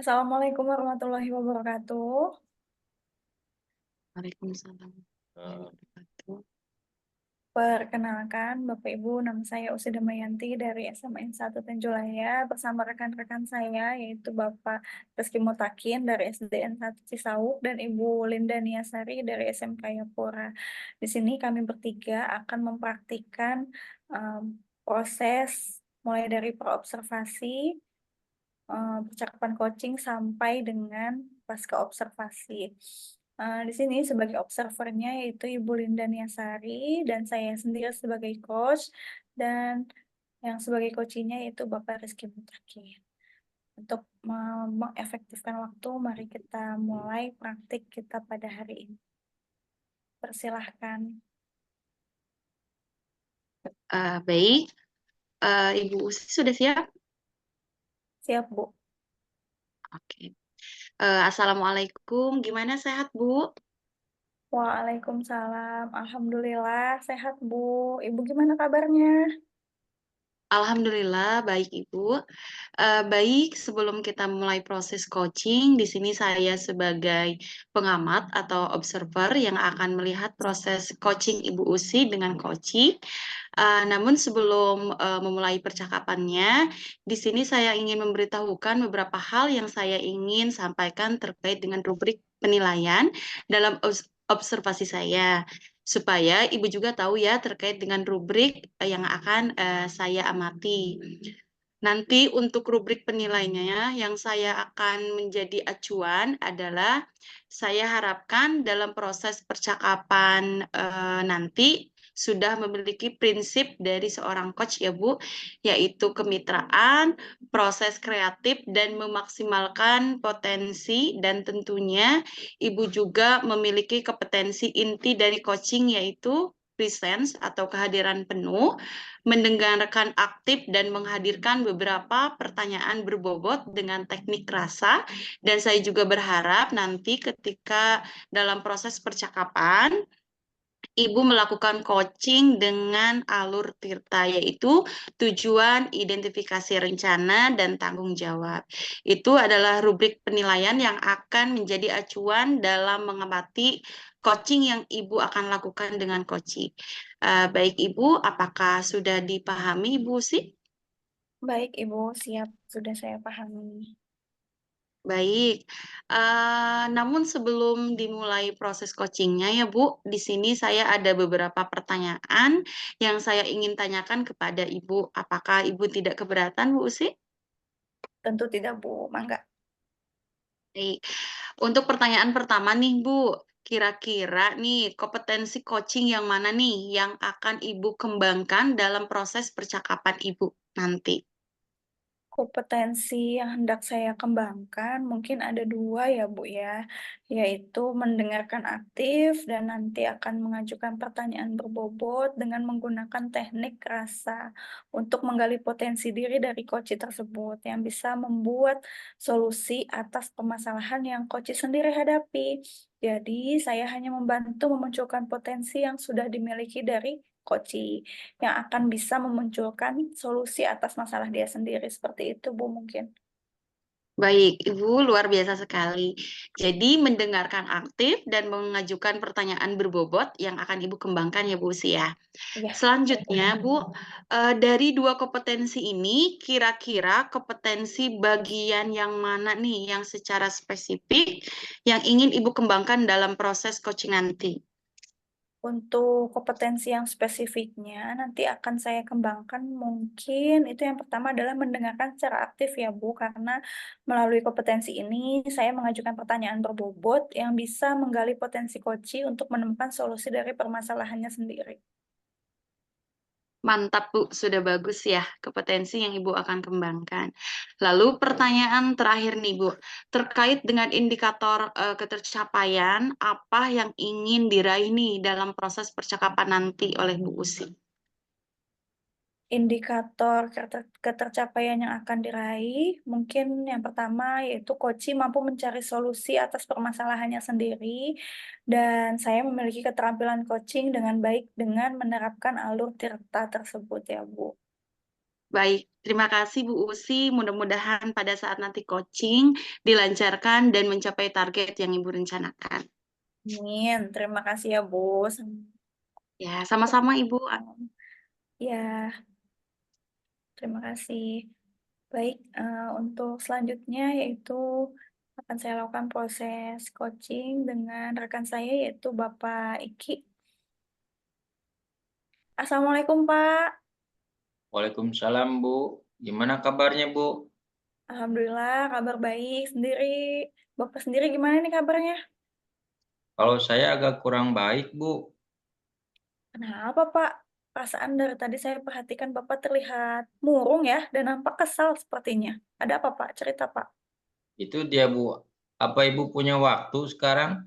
Assalamualaikum warahmatullahi wabarakatuh. Waalaikumsalam wabarakatuh. Perkenalkan, Bapak Ibu, nama saya Usi Damayanti dari SMN 1 Tenjolaya bersama rekan-rekan saya yaitu Bapak Rizky Mutakin dari SDN 1 Cisauk dan Ibu Linda Niasari dari SMK Yapura. Di sini kami bertiga akan mempraktikkan em, proses mulai dari praobservasi, percakapan coaching sampai dengan pasca observasi. Di sini sebagai observernya yaitu Ibu Linda Niasari dan saya sendiri sebagai coach dan yang sebagai coachingnya yaitu Bapak Rizky Mutakin. Untuk mengefektifkan waktu, mari kita mulai praktik kita pada hari ini. Persilahkan. Baik, Ibu Usi sudah siap? Siap, Bu. Oke. Assalamualaikum, gimana sehat Bu? Waalaikumsalam. Alhamdulillah sehat, Bu. Ibu gimana kabarnya? Alhamdulillah baik Ibu. Baik, sebelum kita mulai proses coaching, di sini saya sebagai pengamat atau observer yang akan melihat proses coaching Ibu Usi dengan coaching. Namun sebelum memulai percakapannya, di sini saya ingin memberitahukan beberapa hal yang saya ingin sampaikan terkait dengan rubrik penilaian dalam observasi saya, supaya Ibu juga tahu ya terkait dengan rubrik yang akan saya amati. Nanti untuk rubrik penilaiannya yang saya akan menjadi acuan adalah saya harapkan dalam proses percakapan nanti sudah memiliki prinsip dari seorang coach ya Bu, yaitu kemitraan, proses kreatif dan memaksimalkan potensi, dan tentunya Ibu juga memiliki kompetensi inti dari coaching yaitu presence atau kehadiran penuh, mendengarkan aktif dan menghadirkan beberapa pertanyaan berbobot dengan teknik rasa. Dan saya juga berharap nanti ketika dalam proses percakapan Ibu melakukan coaching dengan alur Tirta, yaitu tujuan, identifikasi rencana, dan tanggung jawab. Itu adalah rubrik penilaian yang akan menjadi acuan dalam mengamati coaching yang Ibu akan lakukan dengan coaching. Baik Ibu, apakah sudah dipahami Ibu sih? Baik, Ibu. Siap. Sudah saya pahami. Baik, namun sebelum dimulai proses coachingnya ya Bu, di sini saya ada beberapa pertanyaan yang saya ingin tanyakan kepada Ibu. Apakah Ibu tidak keberatan Bu Usi? Tentu tidak, Bu. Mangga. Baik. Untuk pertanyaan pertama nih Bu, kira-kira nih kompetensi coaching yang mana nih yang akan Ibu kembangkan dalam proses percakapan Ibu nanti? Kompetensi yang hendak saya kembangkan mungkin ada dua ya, Bu ya, yaitu mendengarkan aktif dan nanti akan mengajukan pertanyaan berbobot dengan menggunakan teknik rasa untuk menggali potensi diri dari coach tersebut yang bisa membuat solusi atas permasalahan yang coach sendiri hadapi. Jadi, saya hanya membantu memunculkan potensi yang sudah dimiliki dari coach yang akan bisa memunculkan solusi atas masalah dia sendiri. Seperti itu, Bu, mungkin. Baik, Ibu luar biasa sekali. Jadi mendengarkan aktif dan mengajukan pertanyaan berbobot yang akan Ibu kembangkan ya Bu Usi ya. Iya. Selanjutnya Bu, dari dua kompetensi ini kira-kira kompetensi bagian yang mana nih yang secara spesifik yang ingin Ibu kembangkan dalam proses coaching nanti? Untuk kompetensi yang spesifiknya nanti akan saya kembangkan mungkin itu yang pertama adalah mendengarkan secara aktif ya Bu, karena melalui kompetensi ini saya mengajukan pertanyaan berbobot yang bisa menggali potensi koci untuk menemukan solusi dari permasalahannya sendiri. Mantap Bu, sudah bagus ya kompetensi yang Ibu akan kembangkan. Lalu pertanyaan terakhir nih Bu, terkait dengan indikator ketercapaian, apa yang ingin diraih nih dalam proses percakapan nanti oleh Bu Usi? Indikator ketercapaian yang akan diraih, mungkin yang pertama yaitu coaching mampu mencari solusi atas permasalahannya sendiri, dan saya memiliki keterampilan coaching dengan baik dengan menerapkan alur Tirta tersebut ya, Bu. Baik, terima kasih Bu Usi. Mudah-mudahan pada saat nanti coaching dilancarkan dan mencapai target yang Ibu rencanakan. Amin. Terima kasih ya, Bu. Ya, sama-sama Ibu. Ya, terima kasih. Baik, untuk selanjutnya yaitu akan saya lakukan proses coaching dengan rekan saya yaitu Bapak Iki. Assalamualaikum, Pak. Waalaikumsalam Bu. Gimana kabarnya Bu? Alhamdulillah kabar baik sendiri. Bapak sendiri gimana nih kabarnya? Kalau saya agak kurang baik Bu. Kenapa, Pak? Perasaan dari tadi saya perhatikan Bapak terlihat murung ya dan nampak kesal sepertinya. Ada apa, Pak? Cerita, Pak. Itu dia Bu. Apa Ibu punya waktu sekarang?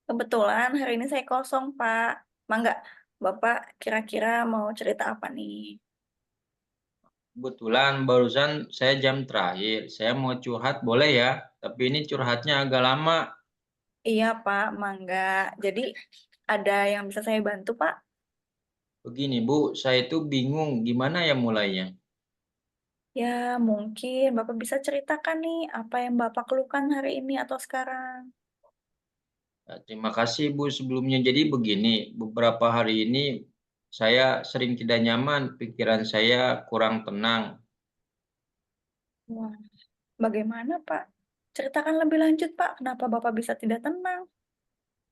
Kebetulan hari ini saya kosong, Pak. Mangga, Bapak kira-kira mau cerita apa nih? Kebetulan barusan saya jam terakhir. Saya mau curhat boleh ya? Tapi ini curhatnya agak lama. Iya, Pak, mangga. Jadi ada yang bisa saya bantu, Pak? Begini Bu, saya itu bingung gimana ya mulainya. Ya, mungkin Bapak bisa ceritakan nih apa yang Bapak keluhkan hari ini atau sekarang. Terima kasih Bu sebelumnya. Jadi begini, beberapa hari ini saya sering tidak nyaman, pikiran saya kurang tenang. Wah, bagaimana, Pak? Ceritakan lebih lanjut, Pak. Kenapa Bapak bisa tidak tenang?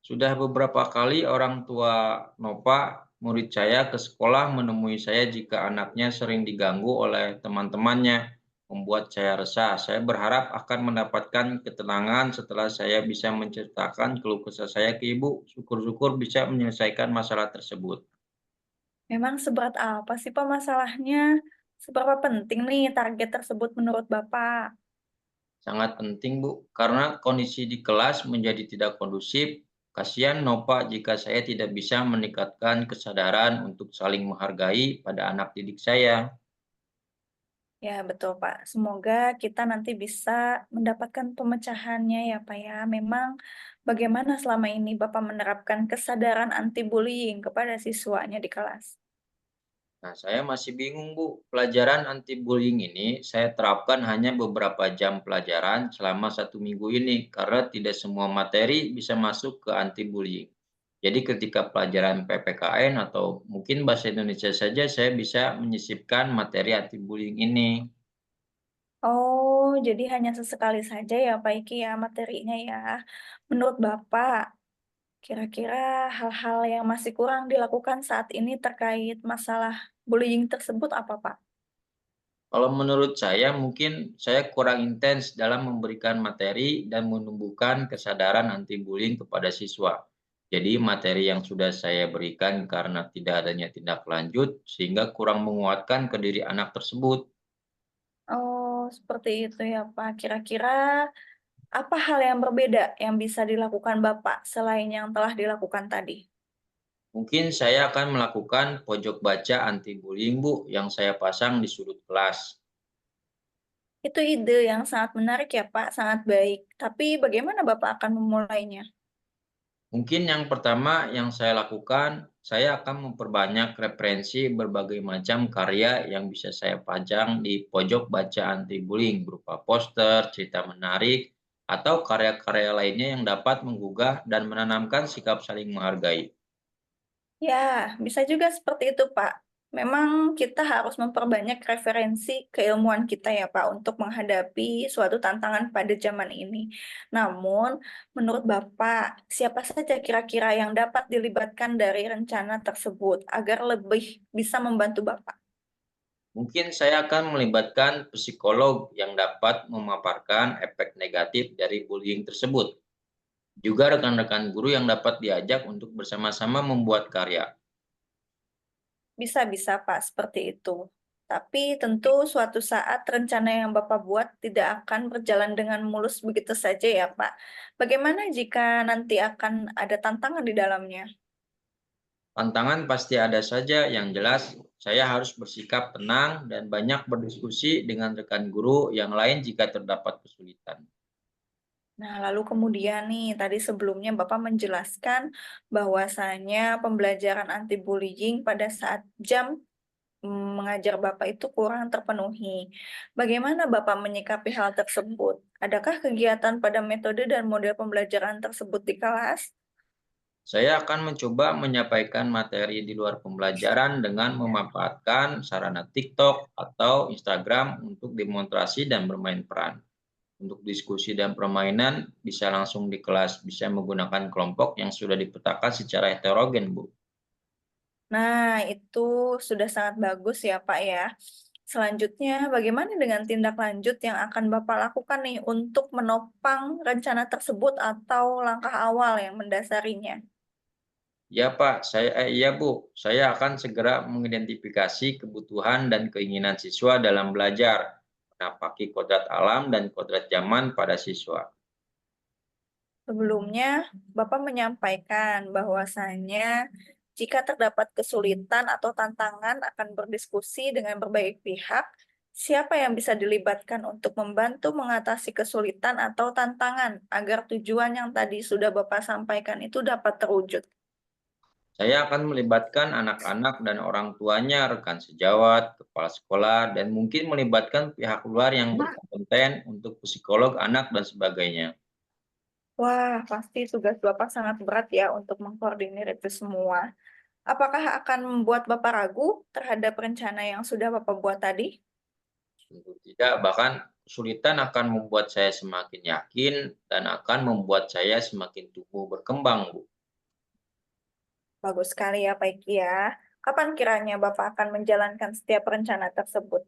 Sudah beberapa kali orang tua Nova, murid saya ke sekolah menemui saya jika anaknya sering diganggu oleh teman-temannya, membuat saya resah. Saya berharap akan mendapatkan ketenangan setelah saya bisa menceritakan keluh kesah saya ke ibu. Syukur-syukur bisa menyelesaikan masalah tersebut. Memang seberat apa sih, Pak, masalahnya? Seberapa penting nih target tersebut menurut Bapak? Sangat penting, Bu, karena kondisi di kelas menjadi tidak kondusif. Kasihan Nova jika saya tidak bisa meningkatkan kesadaran untuk saling menghargai pada anak didik saya. Ya, betul, Pak. Semoga kita nanti bisa mendapatkan pemecahannya ya, Pak ya. Memang bagaimana selama ini Bapak menerapkan kesadaran anti-bullying kepada siswanya di kelas? Nah, saya masih bingung, Bu. Pelajaran anti bullying ini saya terapkan hanya beberapa jam pelajaran selama 1 minggu ini karena tidak semua materi bisa masuk ke anti bullying. Jadi ketika pelajaran PPKN atau mungkin bahasa Indonesia saja saya bisa menyisipkan materi anti bullying ini. Oh, jadi hanya sesekali saja ya, Pak Iki ya, materinya ya. Menurut Bapak, kira-kira hal-hal yang masih kurang dilakukan saat ini terkait masalah bullying tersebut apa, Pak? Kalau menurut saya mungkin saya kurang intens dalam memberikan materi dan menumbuhkan kesadaran anti bullying kepada siswa. Jadi materi yang sudah saya berikan karena tidak adanya tindak lanjut sehingga kurang menguatkan ke diri anak tersebut. Oh, seperti itu ya, Pak. Kira-kira apa hal yang berbeda yang bisa dilakukan Bapak selain yang telah dilakukan tadi? Mungkin saya akan melakukan pojok baca anti bullying Bu yang saya pasang di sudut kelas. Itu ide yang sangat menarik ya, Pak, sangat baik. Tapi bagaimana Bapak akan memulainya? Mungkin yang pertama yang saya lakukan, saya akan memperbanyak referensi berbagai macam karya yang bisa saya pajang di pojok baca anti bullying berupa poster, cerita menarik, atau karya-karya lainnya yang dapat menggugah dan menanamkan sikap saling menghargai. Ya, bisa juga seperti itu, Pak. Memang kita harus memperbanyak referensi keilmuan kita ya, Pak, untuk menghadapi suatu tantangan pada zaman ini. Namun, menurut Bapak, siapa saja kira-kira yang dapat dilibatkan dari rencana tersebut agar lebih bisa membantu Bapak? Mungkin saya akan melibatkan psikolog yang dapat memaparkan efek negatif dari bullying tersebut. Juga rekan-rekan guru yang dapat diajak untuk bersama-sama membuat karya. Bisa-bisa, Pak, seperti itu. Tapi tentu suatu saat rencana yang Bapak buat tidak akan berjalan dengan mulus begitu saja ya, Pak. Bagaimana jika nanti akan ada tantangan di dalamnya? Tantangan pasti ada saja, yang jelas saya harus bersikap tenang dan banyak berdiskusi dengan rekan guru yang lain jika terdapat kesulitan. Nah, lalu kemudian nih, tadi sebelumnya Bapak menjelaskan bahwasanya pembelajaran anti-bullying pada saat jam mengajar Bapak itu kurang terpenuhi. Bagaimana Bapak menyikapi hal tersebut? Adakah kegiatan pada metode dan model pembelajaran tersebut di kelas? Saya akan mencoba menyampaikan materi di luar pembelajaran dengan memanfaatkan sarana TikTok atau Instagram untuk demonstrasi dan bermain peran. Untuk diskusi dan permainan bisa langsung di kelas, bisa menggunakan kelompok yang sudah dipetakan secara heterogen, Bu. Nah, itu sudah sangat bagus ya, Pak ya. Selanjutnya, bagaimana dengan tindak lanjut yang akan Bapak lakukan nih untuk menopang rencana tersebut atau langkah awal yang mendasarinya? Ya Pak, iya Bu, saya akan segera mengidentifikasi kebutuhan dan keinginan siswa dalam belajar, menapaki kodrat alam dan kodrat zaman pada siswa. Sebelumnya, Bapak menyampaikan bahwasannya jika terdapat kesulitan atau tantangan akan berdiskusi dengan berbagai pihak, siapa yang bisa dilibatkan untuk membantu mengatasi kesulitan atau tantangan agar tujuan yang tadi sudah Bapak sampaikan itu dapat terwujud. Saya akan melibatkan anak-anak dan orang tuanya, rekan sejawat, kepala sekolah, dan mungkin melibatkan pihak luar yang berkompeten untuk psikolog anak dan sebagainya. Wah, pasti tugas Bapak sangat berat ya untuk mengkoordinir itu semua. Apakah akan membuat Bapak ragu terhadap rencana yang sudah Bapak buat tadi? Tentu tidak, bahkan kesulitan akan membuat saya semakin yakin dan akan membuat saya semakin tumbuh berkembang, Bu. Bagus sekali ya, Pak Iki ya. Kapan kiranya Bapak akan menjalankan setiap rencana tersebut?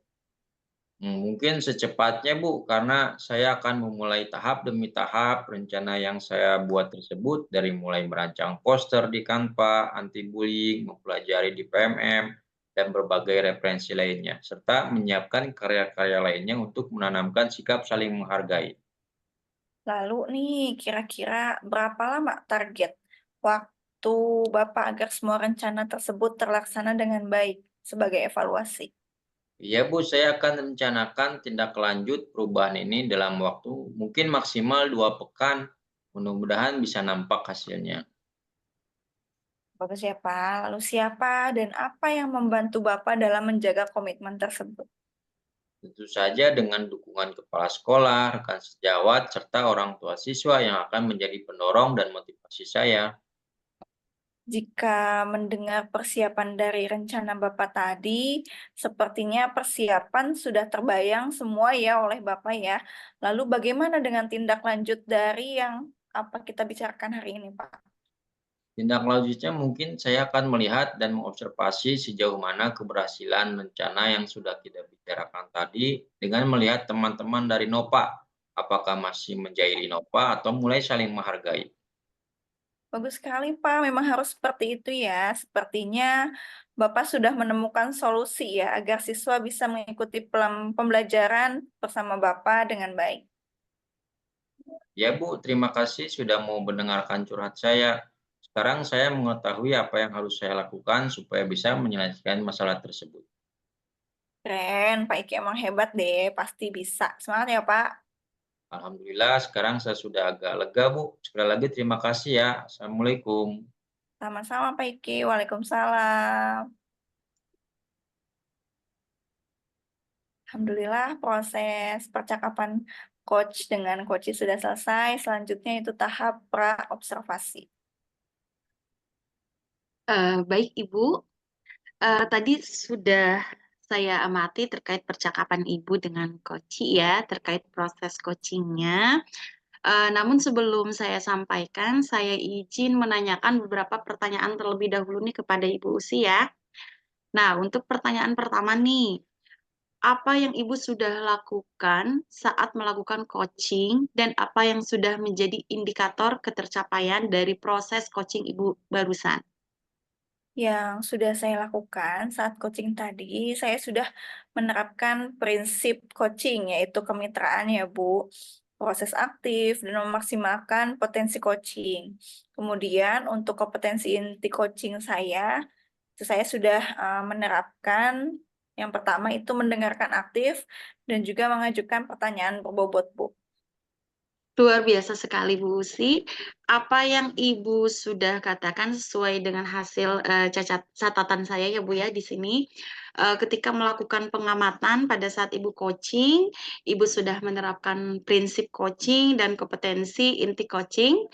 Mungkin secepatnya, Bu, karena saya akan memulai tahap demi tahap rencana yang saya buat tersebut dari mulai merancang poster di Canva, anti bullying, mempelajari di PMM, dan berbagai referensi lainnya, serta menyiapkan karya-karya lainnya untuk menanamkan sikap saling menghargai. Lalu nih, kira-kira berapa lama target waktu Bapak agar semua rencana tersebut terlaksana dengan baik sebagai evaluasi? Iya, Bu, saya akan rencanakan tindak lanjut perubahan ini dalam waktu mungkin maksimal 2 pekan. Mudah-mudahan bisa nampak hasilnya. Bagus ya, Pak. Lalu siapa dan apa yang membantu Bapak dalam menjaga komitmen tersebut? Tentu saja dengan dukungan kepala sekolah, rekan sejawat, serta orang tua siswa yang akan menjadi pendorong dan motivasi saya. Jika mendengar persiapan dari rencana Bapak tadi, sepertinya persiapan sudah terbayang semua ya oleh Bapak ya. Lalu bagaimana dengan tindak lanjut dari yang apa kita bicarakan hari ini, Pak? Tindak lanjutnya mungkin saya akan melihat dan mengobservasi sejauh mana keberhasilan rencana yang sudah kita bicarakan tadi dengan melihat teman-teman dari NOPA. Apakah masih menjahili NOPA atau mulai saling menghargai. Bagus sekali, Pak. Memang harus seperti itu ya. Sepertinya Bapak sudah menemukan solusi ya agar siswa bisa mengikuti pembelajaran bersama Bapak dengan baik. Ya Bu, terima kasih sudah mau mendengarkan curhat saya. Sekarang saya mengetahui apa yang harus saya lakukan supaya bisa menyelesaikan masalah tersebut. Keren, Pak Iki emang hebat deh. Pasti bisa. Semangat ya, Pak. Alhamdulillah sekarang saya sudah agak lega Bu. Sekali lagi terima kasih ya. Assalamualaikum. Sama-sama Pak Iki. Waalaikumsalam. Alhamdulillah proses percakapan coach dengan coach sudah selesai. Selanjutnya itu tahap pra-observasi. Baik Ibu, tadi sudah saya amati terkait percakapan Ibu dengan Koci ya, terkait proses coachingnya. Namun sebelum saya sampaikan, saya izin menanyakan beberapa pertanyaan terlebih dahulu nih kepada Ibu Usi ya. Nah, untuk pertanyaan pertama nih, apa yang Ibu sudah lakukan saat melakukan coaching dan apa yang sudah menjadi indikator ketercapaian dari proses coaching Ibu barusan? Yang sudah saya lakukan saat coaching tadi, saya sudah menerapkan prinsip coaching, yaitu kemitraan ya Bu, proses aktif, dan memaksimalkan potensi coaching. Kemudian untuk kompetensi inti coaching saya, itu saya sudah menerapkan yang pertama itu mendengarkan aktif dan juga mengajukan pertanyaan berbobot, Bu. Luar biasa sekali Bu Usi. Apa yang Ibu sudah katakan sesuai dengan hasil catatan saya ya Bu ya di sini. ketika melakukan pengamatan pada saat Ibu coaching, Ibu sudah menerapkan prinsip coaching dan kompetensi inti coaching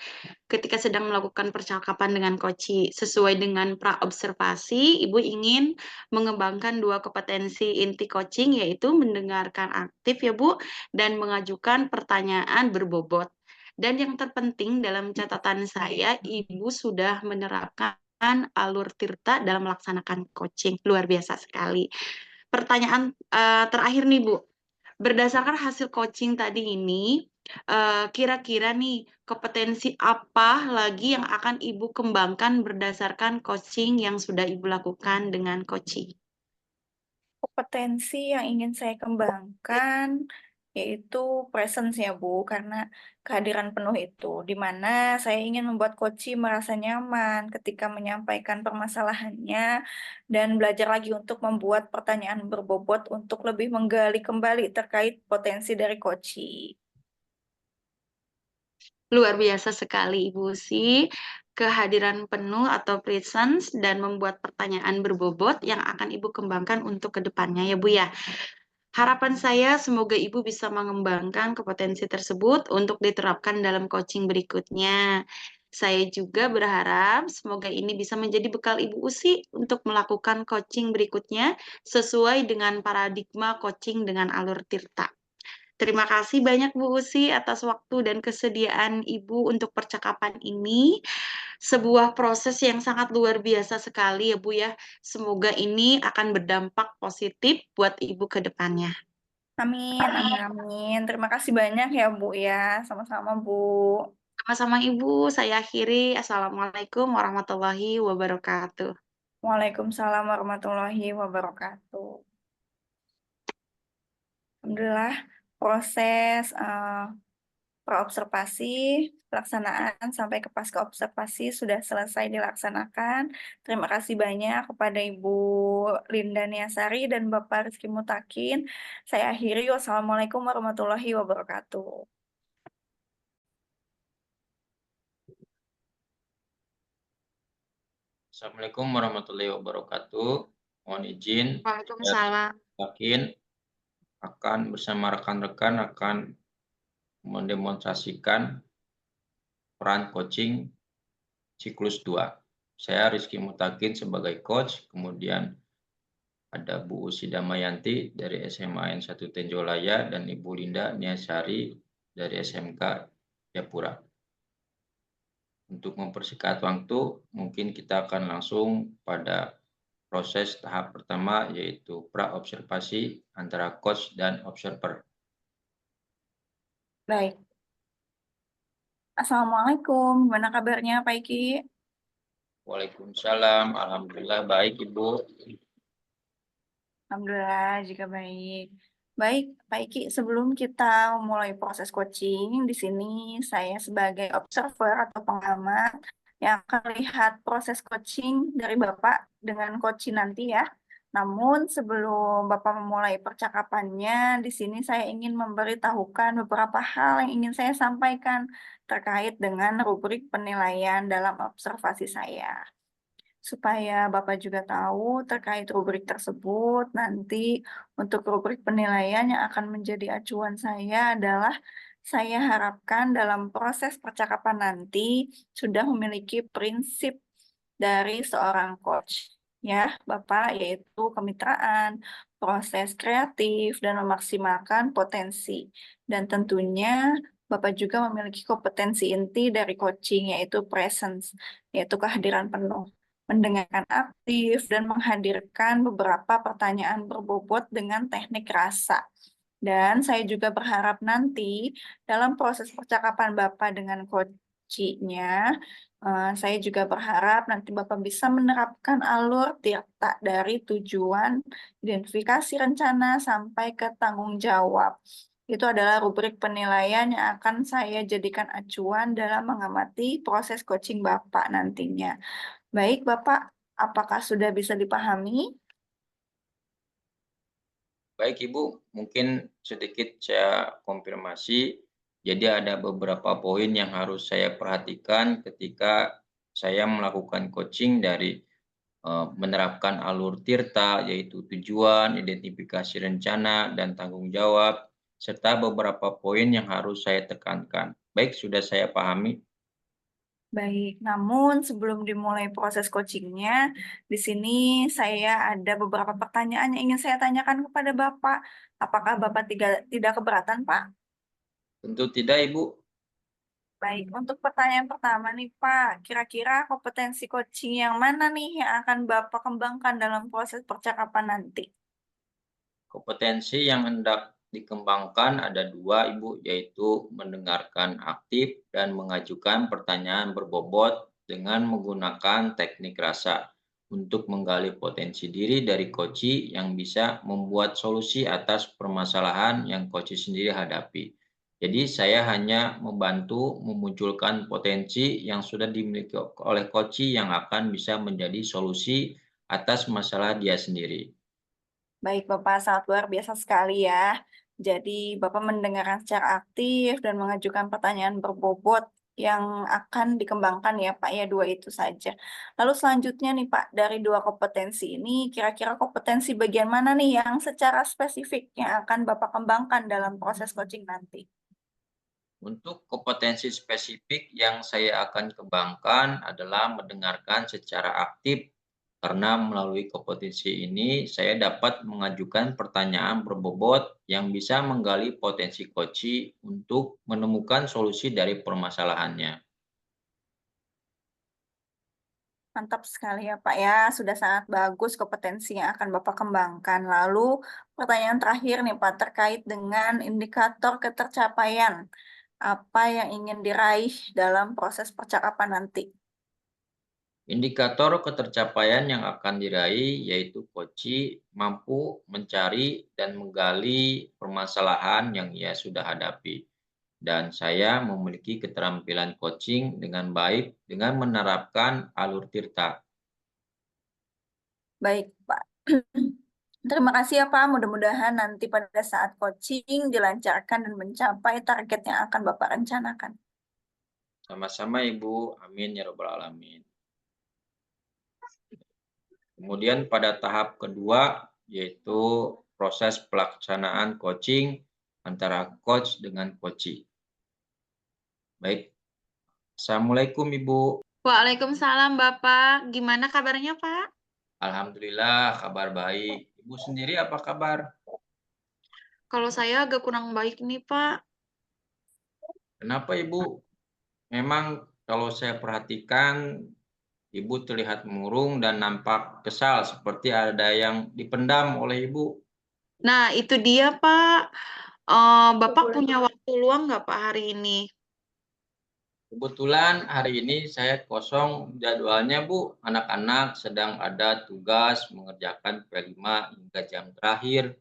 ketika sedang melakukan percakapan dengan coach. Sesuai dengan pra-observasi, Ibu ingin mengembangkan dua kompetensi inti coaching, yaitu mendengarkan aktif ya Bu, dan mengajukan pertanyaan berbobot. Dan yang terpenting dalam catatan saya, Ibu sudah menerapkan alur Tirta dalam melaksanakan coaching. Luar biasa sekali. Pertanyaan terakhir nih Bu, berdasarkan hasil coaching tadi ini, kira-kira nih kompetensi apa lagi yang akan Ibu kembangkan berdasarkan coaching yang sudah Ibu lakukan dengan coaching? Kompetensi yang ingin saya kembangkan yaitu presence ya Bu, karena kehadiran penuh itu, di mana saya ingin membuat coach merasa nyaman ketika menyampaikan permasalahannya dan belajar lagi untuk membuat pertanyaan berbobot untuk lebih menggali kembali terkait potensi dari coach. Luar biasa sekali Ibu Usi, kehadiran penuh atau presence dan membuat pertanyaan berbobot yang akan Ibu kembangkan untuk kedepannya ya Bu ya. Harapan saya semoga Ibu bisa mengembangkan kompetensi tersebut untuk diterapkan dalam coaching berikutnya. Saya juga berharap semoga ini bisa menjadi bekal Ibu Usi untuk melakukan coaching berikutnya sesuai dengan paradigma coaching dengan alur Tirta. Terima kasih banyak Bu Usi atas waktu dan kesediaan Ibu untuk percakapan ini. Sebuah proses yang sangat luar biasa sekali ya Bu ya. Semoga ini akan berdampak positif buat Ibu ke depannya. Amin, amin, amin. Terima kasih banyak ya Bu ya. Sama-sama Bu. Sama-sama Ibu, saya akhiri. Assalamualaikum warahmatullahi wabarakatuh. Waalaikumsalam warahmatullahi wabarakatuh. Alhamdulillah proses praobservasi, pelaksanaan sampai ke pasca observasi sudah selesai dilaksanakan. Terima kasih banyak kepada Ibu Linda Niasari dan Bapak Rizky Mutakin. Saya akhiri. Wassalamualaikum warahmatullahi wabarakatuh. Assalamualaikum warahmatullahi wabarakatuh. Mohon izin, Waalaikumsalam. yakin akan bersama rekan-rekan akan mendemonstrasikan peran coaching siklus 2. Saya Rizky Mutakin sebagai coach, kemudian ada Bu Usi Damayanti dari SMA N1 Tenjolaya dan Ibu Linda Niasari dari SMK Japura. Untuk mempersingkat waktu, mungkin kita akan langsung pada proses tahap pertama, yaitu pra-observasi antara coach dan observer. Baik. Assalamualaikum. Gimana kabarnya Pak Iki? Waalaikumsalam. Alhamdulillah baik, Ibu. Alhamdulillah juga baik. Baik, Pak Iki, sebelum kita mulai proses coaching, di sini saya sebagai observer atau pengamat yang akan lihat proses coaching dari Bapak dengan coach nanti ya. Namun sebelum Bapak memulai percakapannya, di sini saya ingin memberitahukan beberapa hal yang ingin saya sampaikan terkait dengan rubrik penilaian dalam observasi saya. Supaya Bapak juga tahu terkait rubrik tersebut, nanti untuk rubrik penilaian yang akan menjadi acuan saya adalah saya harapkan dalam proses percakapan nanti sudah memiliki prinsip dari seorang coach, ya Bapak, yaitu kemitraan, proses kreatif, dan memaksimalkan potensi. Dan tentunya Bapak juga memiliki kompetensi inti dari coaching, yaitu presence, yaitu kehadiran penuh, mendengarkan aktif, dan menghadirkan beberapa pertanyaan berbobot dengan teknik rasa. Dan saya juga berharap nanti dalam proses percakapan Bapak dengan coachnya, saya juga berharap nanti Bapak bisa menerapkan alur Tirta dari tujuan, identifikasi rencana, sampai ke tanggung jawab. Itu adalah rubrik penilaian yang akan saya jadikan acuan dalam mengamati proses coaching Bapak nantinya. Baik, Bapak, apakah sudah bisa dipahami? Baik, Ibu, mungkin sedikit saya konfirmasi. Jadi ada beberapa poin yang harus saya perhatikan ketika saya melakukan coaching dari menerapkan alur Tirta, yaitu tujuan, identifikasi rencana, dan tanggung jawab, serta beberapa poin yang harus saya tekankan. Baik, sudah saya pahami. Baik, namun sebelum dimulai proses coachingnya, di sini saya ada beberapa pertanyaan yang ingin saya tanyakan kepada Bapak. Apakah Bapak tidak keberatan, Pak? Tentu tidak, Ibu. Baik, untuk pertanyaan pertama nih, Pak. Kira-kira kompetensi coaching yang mana nih yang akan Bapak kembangkan dalam proses percakapan nanti? Kompetensi yang hendak dikembangkan ada dua, Ibu, yaitu mendengarkan aktif dan mengajukan pertanyaan berbobot dengan menggunakan teknik rasa untuk menggali potensi diri dari coach yang bisa membuat solusi atas permasalahan yang coach sendiri hadapi. Jadi saya hanya membantu memunculkan potensi yang sudah dimiliki oleh coach yang akan bisa menjadi solusi atas masalah dia sendiri. Baik, Bapak, sangat luar biasa sekali ya. Jadi, Bapak mendengarkan secara aktif dan mengajukan pertanyaan berbobot yang akan dikembangkan ya, Pak, ya, dua itu saja. Lalu selanjutnya nih, Pak, dari dua kompetensi ini, kira-kira kompetensi bagian mana nih yang secara spesifik yang akan Bapak kembangkan dalam proses coaching nanti? Untuk kompetensi spesifik yang saya akan kembangkan adalah mendengarkan secara aktif, karena melalui kompetensi ini saya dapat mengajukan pertanyaan berbobot yang bisa menggali potensi coach untuk menemukan solusi dari permasalahannya. Mantap sekali ya, Pak ya. Sudah sangat bagus kompetensi yang akan Bapak kembangkan. Lalu pertanyaan terakhir nih, Pak, terkait dengan indikator ketercapaian. Apa yang ingin diraih dalam proses percakapan nanti? Indikator ketercapaian yang akan diraih yaitu coach mampu mencari dan menggali permasalahan yang ia sudah hadapi. Dan saya memiliki keterampilan coaching dengan baik dengan menerapkan alur Tirta. Baik, Pak. Terima kasih ya, Pak. Mudah-mudahan nanti pada saat coaching dilancarkan dan mencapai target yang akan Bapak rencanakan. Sama-sama Ibu, amin ya robbal alamin. Kemudian pada tahap kedua yaitu proses pelaksanaan coaching antara coach dengan coachee. Baik, Assalamualaikum Ibu. Waalaikumsalam Bapak. Gimana kabarnya Pak? Alhamdulillah kabar baik. Ibu sendiri apa kabar? Kalau saya agak kurang baik nih Pak. Kenapa Ibu? Memang kalau saya perhatikan Ibu terlihat murung dan nampak kesal seperti ada yang dipendam oleh Ibu. Nah itu dia Pak. Bapak punya waktu luang nggak Pak hari ini? Kebetulan hari ini saya kosong jadwalnya Bu. Anak-anak sedang ada tugas mengerjakan P5 hingga jam terakhir.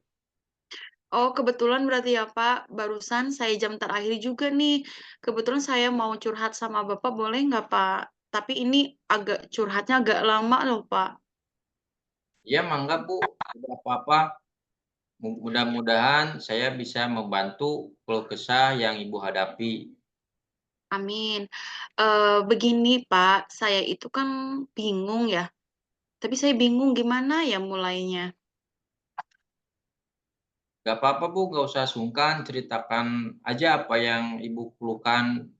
Oh kebetulan berarti ya Pak. Barusan saya jam terakhir juga nih. Kebetulan saya mau curhat sama Bapak boleh nggak Pak? Tapi ini curhatnya agak lama loh Pak. Ya mangga Bu, tidak apa-apa. Mudah-mudahan saya bisa membantu keluh kesah yang Ibu hadapi. Amin. Begini Pak, saya itu kan bingung ya. Tapi saya bingung gimana ya mulainya. Gak apa-apa Bu, gak usah sungkan, ceritakan aja apa yang Ibu keluhkan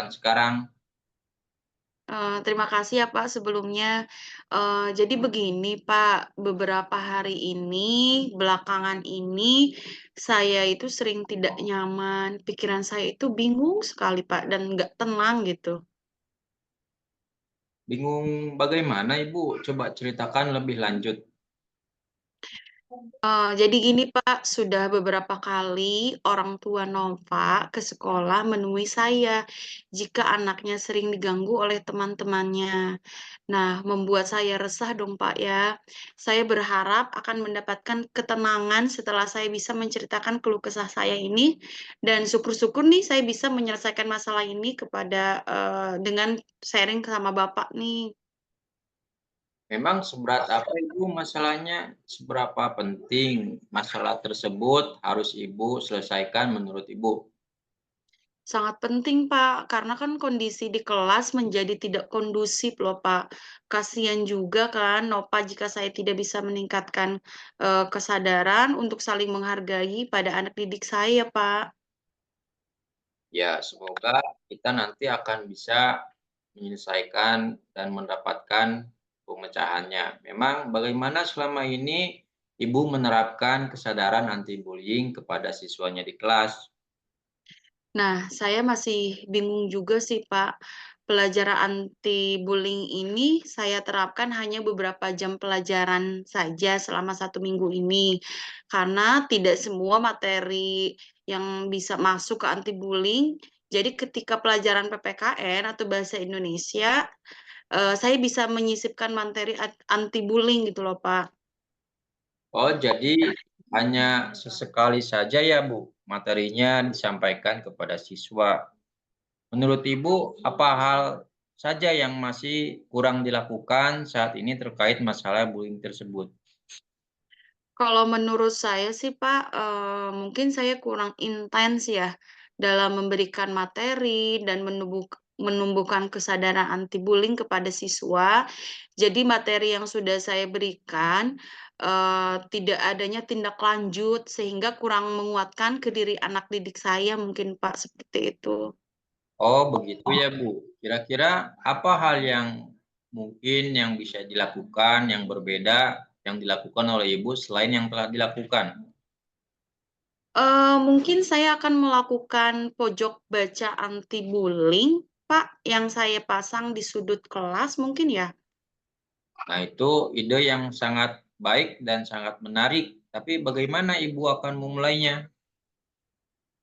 sekarang. Terima kasih ya Pak sebelumnya. Jadi begini Pak, beberapa hari ini, belakangan ini, saya itu sering tidak nyaman. Pikiran saya itu bingung sekali Pak, dan nggak tenang gitu. Bingung bagaimana Ibu? Coba ceritakan lebih lanjut. Jadi gini Pak, sudah beberapa kali orang tua Nova ke sekolah menemui saya jika anaknya sering diganggu oleh teman-temannya. Nah, membuat saya resah dong Pak ya. Saya berharap akan mendapatkan ketenangan setelah saya bisa menceritakan keluh kesah saya ini, dan syukur-syukur nih saya bisa menyelesaikan masalah ini dengan sharing sama Bapak nih. Memang seberat apa Ibu masalahnya? Seberapa penting masalah tersebut harus Ibu selesaikan menurut Ibu? Sangat penting, Pak, karena kan kondisi di kelas menjadi tidak kondusif loh, Pak. Kasihan juga kan Nopa jika saya tidak bisa meningkatkan, kesadaran untuk saling menghargai pada anak didik saya, Pak. Ya, semoga kita nanti akan bisa menyelesaikan dan mendapatkan pemecahannya. Memang bagaimana selama ini Ibu menerapkan kesadaran anti bullying kepada siswanya di kelas? Nah, saya masih bingung juga sih, Pak. Pelajaran anti bullying ini saya terapkan hanya beberapa jam pelajaran saja selama 1 minggu ini. Karena tidak semua materi yang bisa masuk ke anti bullying. Jadi ketika pelajaran PPKN atau bahasa Indonesia, saya bisa menyisipkan materi anti bullying gitu loh, Pak. Oh, jadi hanya sesekali saja ya, Bu, materinya disampaikan kepada siswa. Menurut Ibu, apa hal saja yang masih kurang dilakukan saat ini terkait masalah bullying tersebut? Kalau menurut saya sih, Pak, mungkin saya kurang intens ya dalam memberikan materi dan menumbuhkan kesadaran anti bullying kepada siswa. Jadi materi yang sudah saya berikan, tidak adanya tindak lanjut sehingga kurang menguatkan ke diri anak didik saya mungkin, Pak, seperti itu. Oh, begitu ya, Bu. Kira-kira apa hal yang mungkin yang bisa dilakukan yang berbeda yang dilakukan oleh Ibu selain yang telah dilakukan? Mungkin saya akan melakukan pojok baca anti bullying, Pak, yang saya pasang di sudut kelas mungkin ya? Nah, itu ide yang sangat baik dan sangat menarik. Tapi bagaimana Ibu akan memulainya?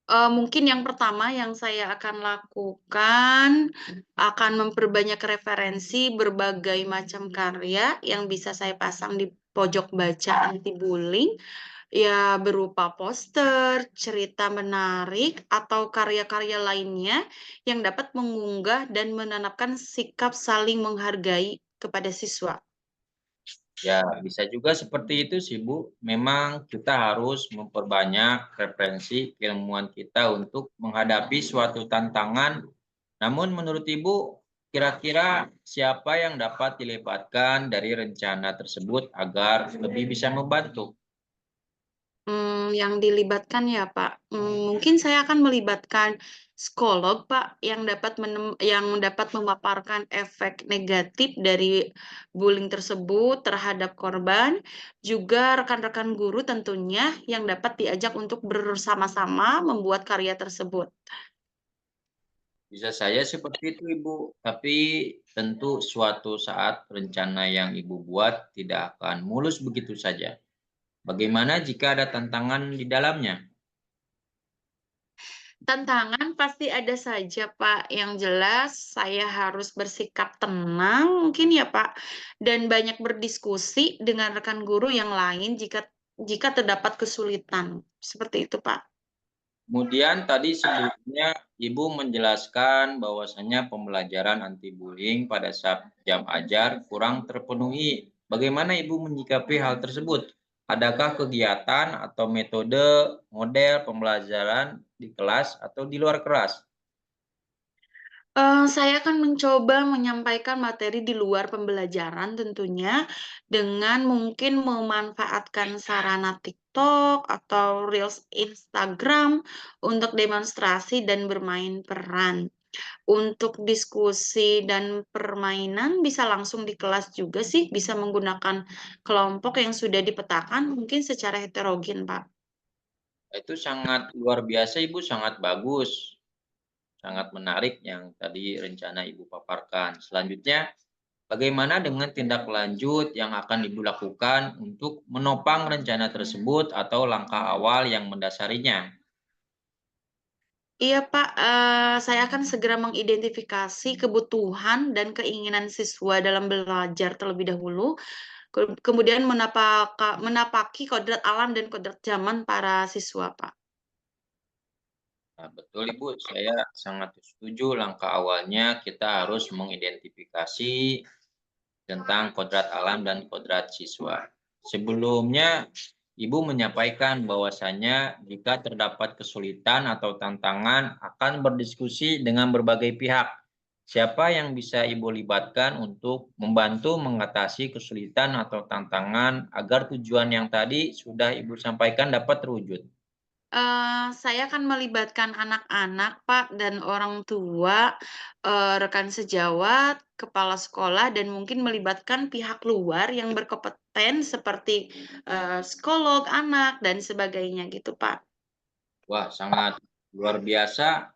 Mungkin yang pertama yang saya akan lakukan, akan memperbanyak referensi berbagai macam karya yang bisa saya pasang di pojok baca anti bullying, ya berupa poster, cerita menarik, atau karya-karya lainnya yang dapat mengunggah dan menanamkan sikap saling menghargai kepada siswa. Ya, bisa juga seperti itu sih, Bu. Memang kita harus memperbanyak referensi keilmuan kita untuk menghadapi suatu tantangan. Namun menurut Ibu, kira-kira siapa yang dapat dilibatkan dari rencana tersebut agar lebih bisa membantu? Yang dilibatkan ya, Pak, mungkin saya akan melibatkan psikolog, Pak, yang dapat memaparkan efek negatif dari bullying tersebut terhadap korban, juga rekan-rekan guru tentunya yang dapat diajak untuk bersama-sama membuat karya tersebut. Bisa saja seperti itu, Ibu. Tapi tentu suatu saat rencana yang Ibu buat tidak akan mulus begitu saja. Bagaimana jika ada tantangan di dalamnya? Tantangan pasti ada saja, Pak. Yang jelas saya harus bersikap tenang mungkin ya, Pak, dan banyak berdiskusi dengan rekan guru yang lain jika terdapat kesulitan. Seperti itu, Pak. Kemudian tadi sebelumnya Ibu menjelaskan bahwasanya pembelajaran anti bullying pada saat jam ajar kurang terpenuhi. Bagaimana Ibu menyikapi hal tersebut? Adakah kegiatan atau metode model pembelajaran di kelas atau di luar kelas? Saya akan mencoba menyampaikan materi di luar pembelajaran tentunya, dengan mungkin memanfaatkan sarana TikTok atau Reels Instagram untuk demonstrasi dan bermain peran. Untuk diskusi dan permainan bisa langsung di kelas juga sih, bisa menggunakan kelompok yang sudah dipetakan mungkin secara heterogen, Pak. Itu sangat luar biasa Ibu, sangat bagus, sangat menarik yang tadi rencana Ibu paparkan. Selanjutnya, bagaimana dengan tindak lanjut yang akan Ibu lakukan untuk menopang rencana tersebut atau langkah awal yang mendasarinya? Iya, Pak, saya akan segera mengidentifikasi kebutuhan dan keinginan siswa dalam belajar terlebih dahulu, kemudian menapaki kodrat alam dan kodrat zaman para siswa, Pak. Nah, betul Ibu, saya sangat setuju langkah awalnya kita harus mengidentifikasi tentang kodrat alam dan kodrat siswa. Sebelumnya Ibu menyampaikan bahwasannya jika terdapat kesulitan atau tantangan akan berdiskusi dengan berbagai pihak. Siapa yang bisa Ibu libatkan untuk membantu mengatasi kesulitan atau tantangan agar tujuan yang tadi sudah Ibu sampaikan dapat terwujud? Saya akan melibatkan anak-anak, Pak, dan orang tua, rekan sejawat, kepala sekolah, dan mungkin melibatkan pihak luar yang berkompeten seperti, psikolog anak dan sebagainya gitu, Pak. Wah, sangat luar biasa.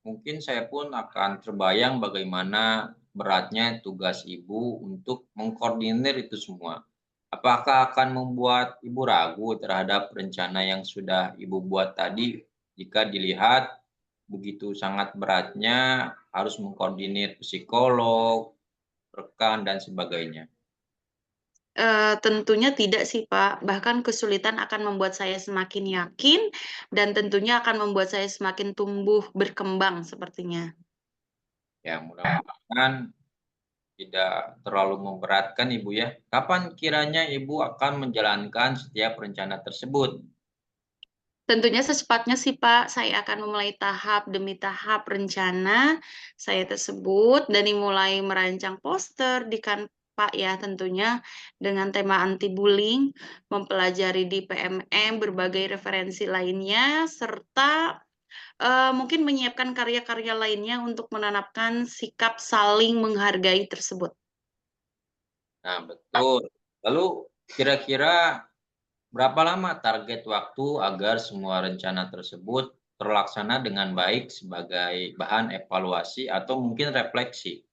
Mungkin saya pun akan terbayang bagaimana beratnya tugas Ibu untuk mengkoordinir itu semua. Apakah akan membuat Ibu ragu terhadap rencana yang sudah Ibu buat tadi jika dilihat begitu sangat beratnya harus mengkoordinir psikolog, rekan, dan sebagainya? Tentunya tidak sih, Pak. Bahkan kesulitan akan membuat saya semakin yakin dan tentunya akan membuat saya semakin tumbuh berkembang sepertinya. Ya, mudah-mudahan tidak terlalu memberatkan Ibu ya. Kapan kiranya Ibu akan menjalankan setiap rencana tersebut? Tentunya secepatnya sih, Pak. Saya akan memulai tahap demi tahap rencana saya tersebut dari mulai merancang poster di Canva ya tentunya dengan tema anti bullying, mempelajari di PMM berbagai referensi lainnya, serta mungkin menyiapkan karya-karya lainnya untuk menanamkan sikap saling menghargai tersebut. Nah, betul. Lalu kira-kira berapa lama target waktu agar semua rencana tersebut terlaksana dengan baik sebagai bahan evaluasi atau mungkin refleksi?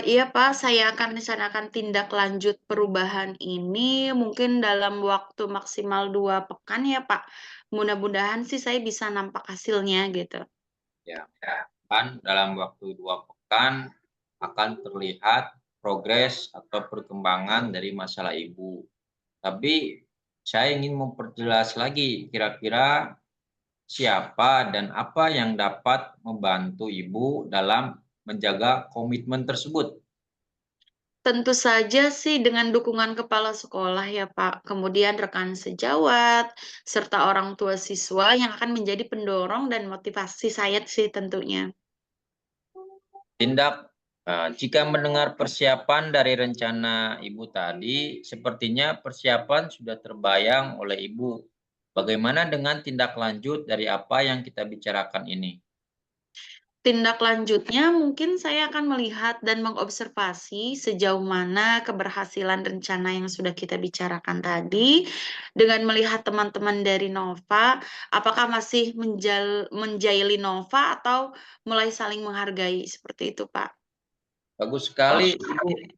Iya, Pak, saya akan rencanakan tindak lanjut perubahan ini mungkin dalam waktu maksimal 2 pekan ya, Pak. Mudah-mudahan sih saya bisa nampak hasilnya gitu. Ya, kan dalam waktu 2 pekan akan terlihat progres atau perkembangan dari masalah Ibu. Tapi saya ingin memperjelas lagi, kira-kira siapa dan apa yang dapat membantu Ibu dalam menjaga komitmen tersebut? Tentu saja sih dengan dukungan kepala sekolah ya, Pak, kemudian rekan sejawat, serta orang tua siswa yang akan menjadi pendorong dan motivasi saya sih tentunya. Jika mendengar persiapan dari rencana Ibu tadi, sepertinya persiapan sudah terbayang oleh Ibu. Bagaimana dengan tindak lanjut dari apa yang kita bicarakan ini? Tindak lanjutnya mungkin saya akan melihat dan mengobservasi sejauh mana keberhasilan rencana yang sudah kita bicarakan tadi, dengan melihat teman-teman dari Nova, apakah masih menjaili Nova atau mulai saling menghargai, seperti itu, Pak. Bagus sekali, Ibu.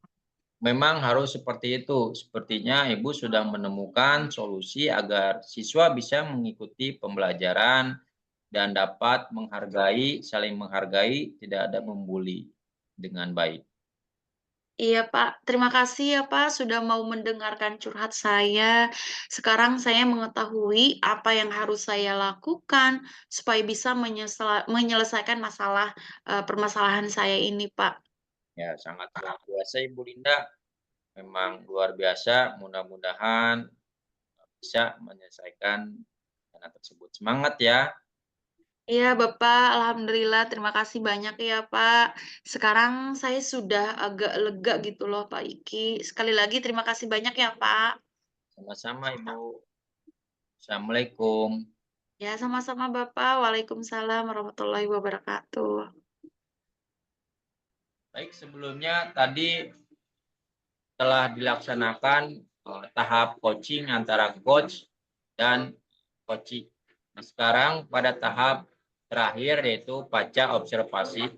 Memang harus seperti itu. Sepertinya Ibu sudah menemukan solusi agar siswa bisa mengikuti pembelajaran dan dapat menghargai, saling menghargai, tidak ada membuli dengan baik. Iya, Pak. Terima kasih ya, Pak, sudah mau mendengarkan curhat saya. Sekarang saya mengetahui apa yang harus saya lakukan supaya bisa menyelesaikan permasalahan saya ini, Pak. Ya, sangat luar biasa Ibu Linda. Memang luar biasa. Mudah-mudahan bisa menyelesaikan dana tersebut. Semangat ya. Iya, Bapak. Alhamdulillah. Terima kasih banyak ya, Pak. Sekarang saya sudah agak lega gitu loh, Pak Iki. Sekali lagi terima kasih banyak ya, Pak. Sama-sama Ibu. Assalamualaikum. Ya, sama-sama, Bapak. Waalaikumsalam warahmatullahi wabarakatuh. Baik, sebelumnya tadi telah dilaksanakan tahap coaching antara coach dan coaching. Nah, sekarang pada tahap terakhir yaitu pasca observasi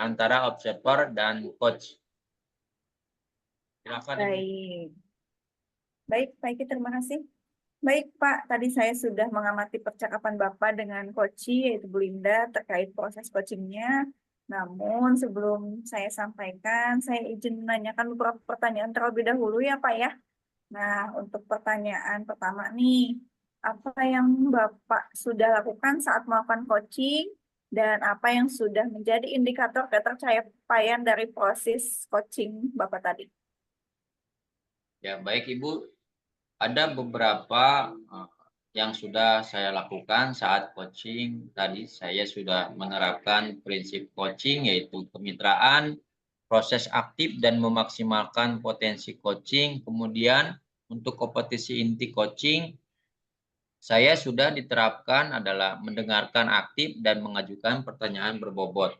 antara observer dan coach. Silakan Ibu. Baik, baik, Pak Iki, terima kasih. Baik, Pak. Tadi saya sudah mengamati percakapan Bapak dengan Koci, yaitu Bu Linda, terkait proses coachingnya. Namun, sebelum saya sampaikan, saya izin menanyakan beberapa pertanyaan terlebih dahulu ya, Pak ya. Nah, untuk pertanyaan pertama nih, apa yang Bapak sudah lakukan saat melakukan coaching dan apa yang sudah menjadi indikator ketercapaian dari proses coaching Bapak tadi? Ya, baik Ibu. Ada beberapa yang sudah saya lakukan saat coaching. Tadi saya sudah menerapkan prinsip coaching yaitu kemitraan, proses aktif dan memaksimalkan potensi coaching. Kemudian untuk kompetisi inti coaching, saya sudah diterapkan adalah mendengarkan aktif dan mengajukan pertanyaan berbobot.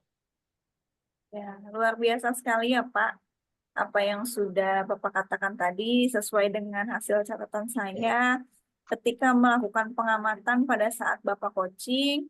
Ya, luar biasa sekali ya Pak. Apa yang sudah Bapak katakan tadi sesuai dengan hasil catatan saya ketika melakukan pengamatan pada saat Bapak coaching.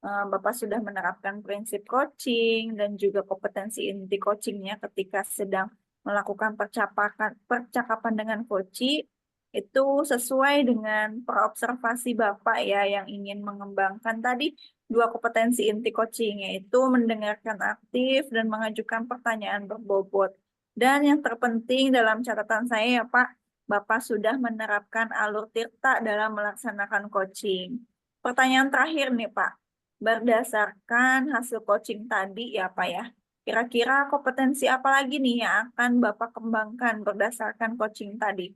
Bapak sudah menerapkan prinsip coaching dan juga kompetensi inti coachingnya ketika sedang melakukan percakapan dengan coach itu sesuai dengan perobservasi Bapak ya yang ingin mengembangkan tadi dua kompetensi inti coaching yaitu mendengarkan aktif dan mengajukan pertanyaan berbobot. Dan yang terpenting dalam catatan saya ya Pak, Bapak sudah menerapkan alur tirta dalam melaksanakan coaching. Pertanyaan terakhir nih Pak. Berdasarkan hasil coaching tadi ya Pak ya, kira-kira kompetensi apa lagi nih yang akan Bapak kembangkan berdasarkan coaching tadi?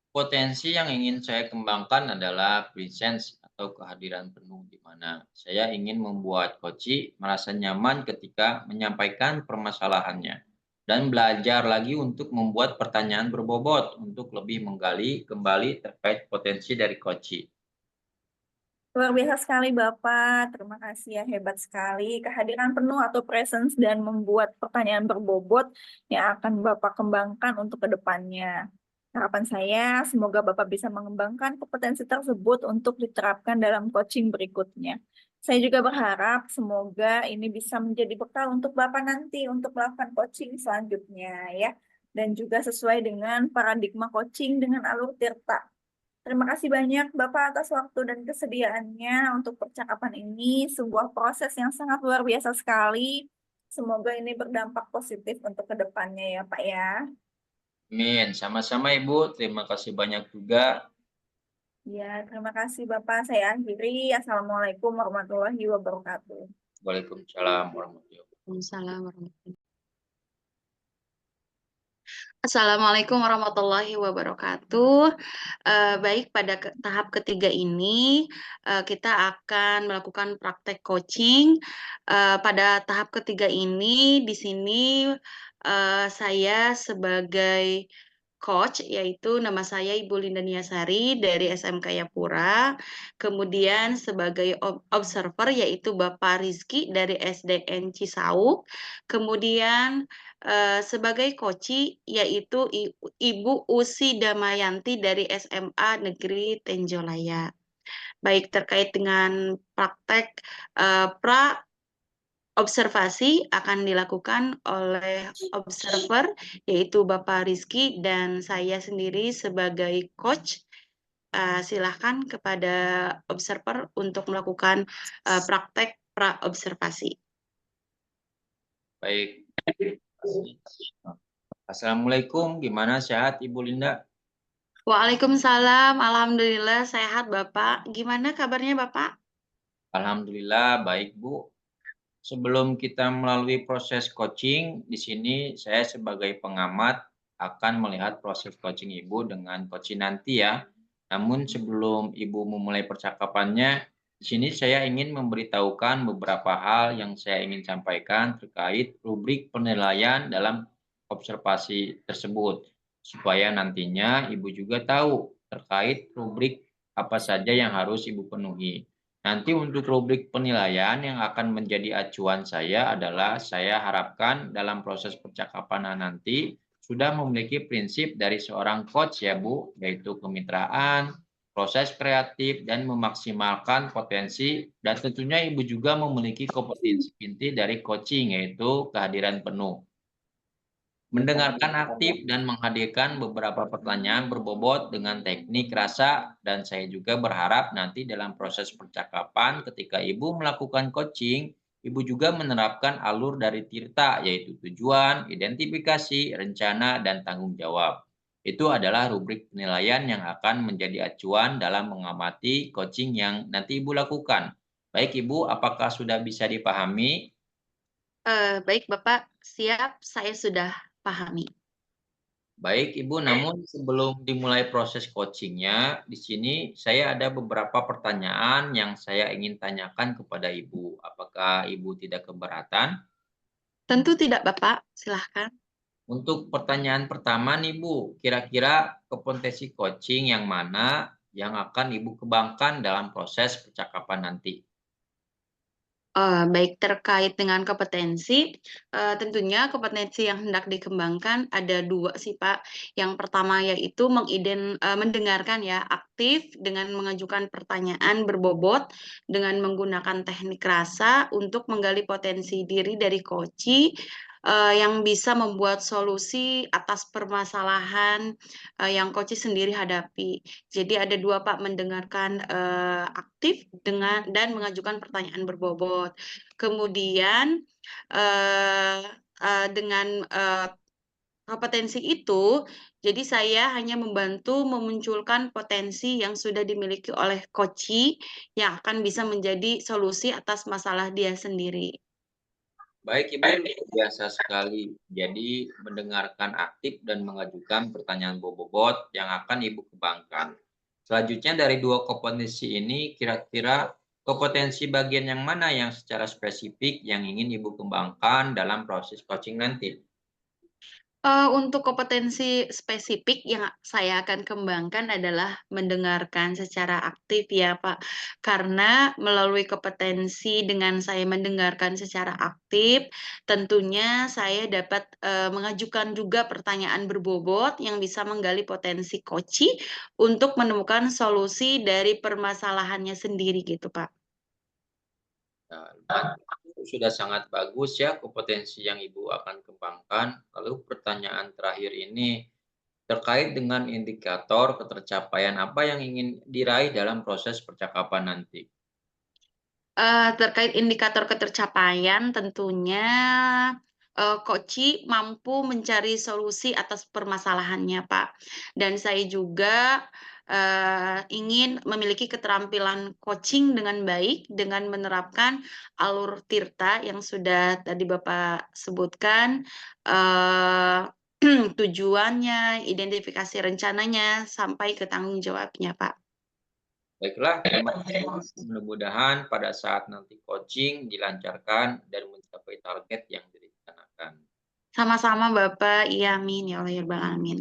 Potensi yang ingin saya kembangkan adalah presence atau kehadiran penuh di mana saya ingin membuat coach merasa nyaman ketika menyampaikan permasalahannya dan belajar lagi untuk membuat pertanyaan berbobot untuk lebih menggali kembali terkait potensi dari coach. Luar biasa sekali Bapak, terima kasih ya, hebat sekali. Kehadiran penuh atau presence dan membuat pertanyaan berbobot yang akan Bapak kembangkan untuk kedepannya. Harapan saya, semoga Bapak bisa mengembangkan kompetensi tersebut untuk diterapkan dalam coaching berikutnya. Saya juga berharap semoga ini bisa menjadi bekal untuk Bapak nanti untuk melakukan coaching selanjutnya ya. Dan juga sesuai dengan paradigma coaching dengan alur tirta. Terima kasih banyak Bapak atas waktu dan kesediaannya untuk percakapan ini. Sebuah proses yang sangat luar biasa sekali. Semoga ini berdampak positif untuk kedepannya ya Pak ya. Amin. Sama-sama Ibu, terima kasih banyak juga. Ya, terima kasih Bapak. Saya akhiri. Assalamualaikum warahmatullahi wabarakatuh. Waalaikumsalam warahmatullahi wabarakatuh. Waalaikumsalam warahmatullahi. Assalamualaikum warahmatullahi wabarakatuh. Baik, pada tahap ketiga ini kita akan melakukan praktek coaching. Pada tahap ketiga ini di sini saya sebagai coach, yaitu nama saya Ibu Linda Niasari dari SMK Yapura. Kemudian sebagai observer yaitu Bapak Rizky dari SDN Cisauk. Kemudian sebagai koci yaitu Ibu Usi Damayanti dari SMA Negeri Tenjolaya. Baik, terkait dengan praktek pra observasi akan dilakukan oleh observer yaitu Bapak Rizky dan saya sendiri sebagai coach. Silahkan kepada observer untuk melakukan praktek pra observasi. Baik. Assalamualaikum, gimana sehat Ibu Linda? Waalaikumsalam, alhamdulillah sehat Bapak. Gimana kabarnya Bapak? Alhamdulillah baik Bu. Sebelum kita melalui proses coaching, di sini saya sebagai pengamat akan melihat proses coaching Ibu dengan coaching nanti ya. Namun sebelum Ibu memulai percakapannya, di sini saya ingin memberitahukan beberapa hal yang saya ingin sampaikan terkait rubrik penilaian dalam observasi tersebut. Supaya nantinya Ibu juga tahu terkait rubrik apa saja yang harus Ibu penuhi. Nanti untuk rubrik penilaian yang akan menjadi acuan saya adalah saya harapkan dalam proses percakapan nanti sudah memiliki prinsip dari seorang coach ya Bu, yaitu kemitraan, proses kreatif, dan memaksimalkan potensi, dan tentunya Ibu juga memiliki kompetensi inti dari coaching yaitu kehadiran penuh. Mendengarkan aktif dan menghadirkan beberapa pertanyaan berbobot dengan teknik rasa, dan saya juga berharap nanti dalam proses percakapan ketika Ibu melakukan coaching, Ibu juga menerapkan alur dari tirta yaitu tujuan, identifikasi, rencana, dan tanggung jawab. Itu adalah rubrik penilaian yang akan menjadi acuan dalam mengamati coaching yang nanti Ibu lakukan. Baik Ibu, apakah sudah bisa dipahami? Baik Bapak, siap, saya sudah pahami. Baik, Ibu, namun sebelum dimulai proses coachingnya, di sini saya ada beberapa pertanyaan yang saya ingin tanyakan kepada Ibu. Apakah Ibu tidak keberatan? Tentu tidak, Bapak. Silahkan. Untuk pertanyaan pertama nih, Bu, kira-kira kompetensi coaching yang mana yang akan Ibu kembangkan dalam proses percakapan nanti? Baik, terkait dengan kompetensi, tentunya kompetensi yang hendak dikembangkan ada 2 sih, Pak. Yang pertama yaitu mendengarkan ya, aktif dengan mengajukan pertanyaan berbobot, dengan menggunakan teknik rasa untuk menggali potensi diri dari coachee, yang bisa membuat solusi atas permasalahan, yang coachee sendiri hadapi. Jadi ada 2, Pak, mendengarkan, aktif dan mengajukan pertanyaan berbobot. Kemudian, eee eee, dengan, kompetensi itu, jadi saya hanya membantu memunculkan potensi yang sudah dimiliki oleh coachee yang akan bisa menjadi solusi atas masalah dia sendiri. Baik, Ibu, luar biasa sekali. Jadi mendengarkan aktif dan mengajukan pertanyaan bobot yang akan Ibu kembangkan. Selanjutnya dari 2 kompetensi ini, kira-kira kompetensi bagian yang mana yang secara spesifik yang ingin Ibu kembangkan dalam proses coaching nanti? Untuk kompetensi spesifik yang saya akan kembangkan adalah mendengarkan secara aktif ya, Pak. Karena melalui kompetensi dengan saya mendengarkan secara aktif, tentunya saya dapat, mengajukan juga pertanyaan berbobot yang bisa menggali potensi coachee untuk menemukan solusi dari permasalahannya sendiri gitu, Pak. Nah, itu sudah sangat bagus ya kompetensi yang Ibu akan kembangkan. Lalu pertanyaan terakhir ini terkait dengan indikator ketercapaian apa yang ingin diraih dalam proses percakapan nanti? Terkait indikator ketercapaian tentunya, coachee mampu mencari solusi atas permasalahannya, Pak. Dan saya juga, ingin memiliki keterampilan coaching dengan baik, dengan menerapkan alur Tirta yang sudah tadi Bapak sebutkan, eee, tujuannya, identifikasi rencananya, sampai ke tanggung jawabnya, Pak. Baiklah, terima kasih. Mudah-mudahan pada saat nanti coaching dilancarkan dan mencapai target yang direncanakan. Sama-sama Bapak, iya amin ya Allah ya rabbal alamin.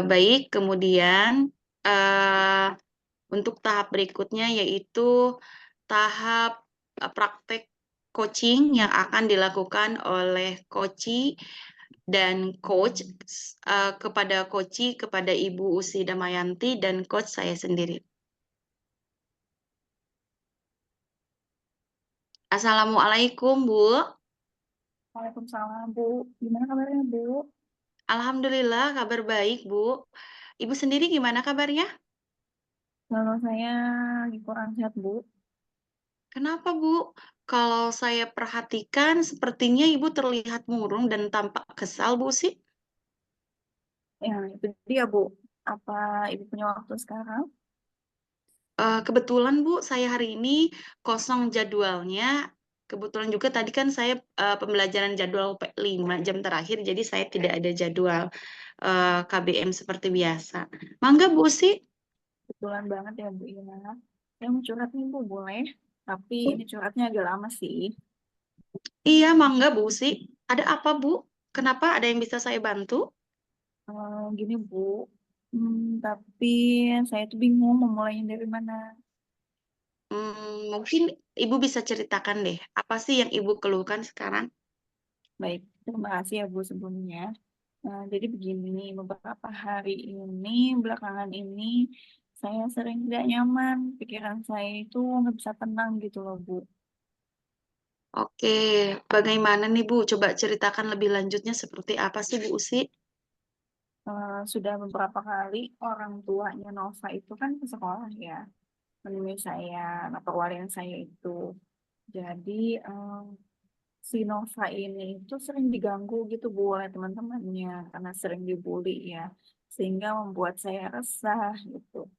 Baik, kemudian, eee, untuk tahap berikutnya yaitu tahap, praktek coaching yang akan dilakukan oleh coachee dan coach, kepada coachee, kepada Ibu Usi Damayanti dan coach saya sendiri. Assalamualaikum, Bu. Waalaikumsalam, Bu. Gimana kabarnya, Bu? Alhamdulillah kabar baik, Bu. Ibu sendiri gimana kabarnya? Kalau saya lagi kurang sehat, Bu. Kenapa, Bu? Kalau saya perhatikan sepertinya Ibu terlihat murung dan tampak kesal, Bu, sih. Ya, itu dia, Bu. Apa Ibu punya waktu sekarang? Kebetulan, Bu, saya hari ini kosong jadwalnya. Kebetulan juga tadi kan saya, pembelajaran jadwal 5 jam terakhir, jadi saya tidak ada jadwal, KBM seperti biasa. Mangga, Bu, sih. Kebetulan banget ya, Bu, ya. Saya mau curhat nih, Bu, boleh? Tapi ini curhatnya agak lama sih. Iya, mangga, Bu, sih. Ada apa, Bu? Kenapa? Ada yang bisa saya bantu? Gini, Bu. Tapi saya tuh bingung mau mulainya dari mana. Mungkin Ibu bisa ceritakan deh, apa sih yang Ibu keluhkan sekarang? Baik, terima kasih ya, Bu, sebelumnya. Jadi begini, beberapa hari ini, belakangan ini, saya sering tidak nyaman. Pikiran saya itu nggak bisa tenang gitu loh, Bu. Oke, bagaimana nih Bu? Coba ceritakan lebih lanjutnya seperti apa sih Bu Usi? Sudah beberapa kali orang tuanya Nova itu kan ke sekolah ya, menemui saya, nah perwalian saya itu. Jadi si Nova ini itu sering diganggu gitu Bu oleh teman-temannya karena sering dibully ya, sehingga membuat saya resah gitu.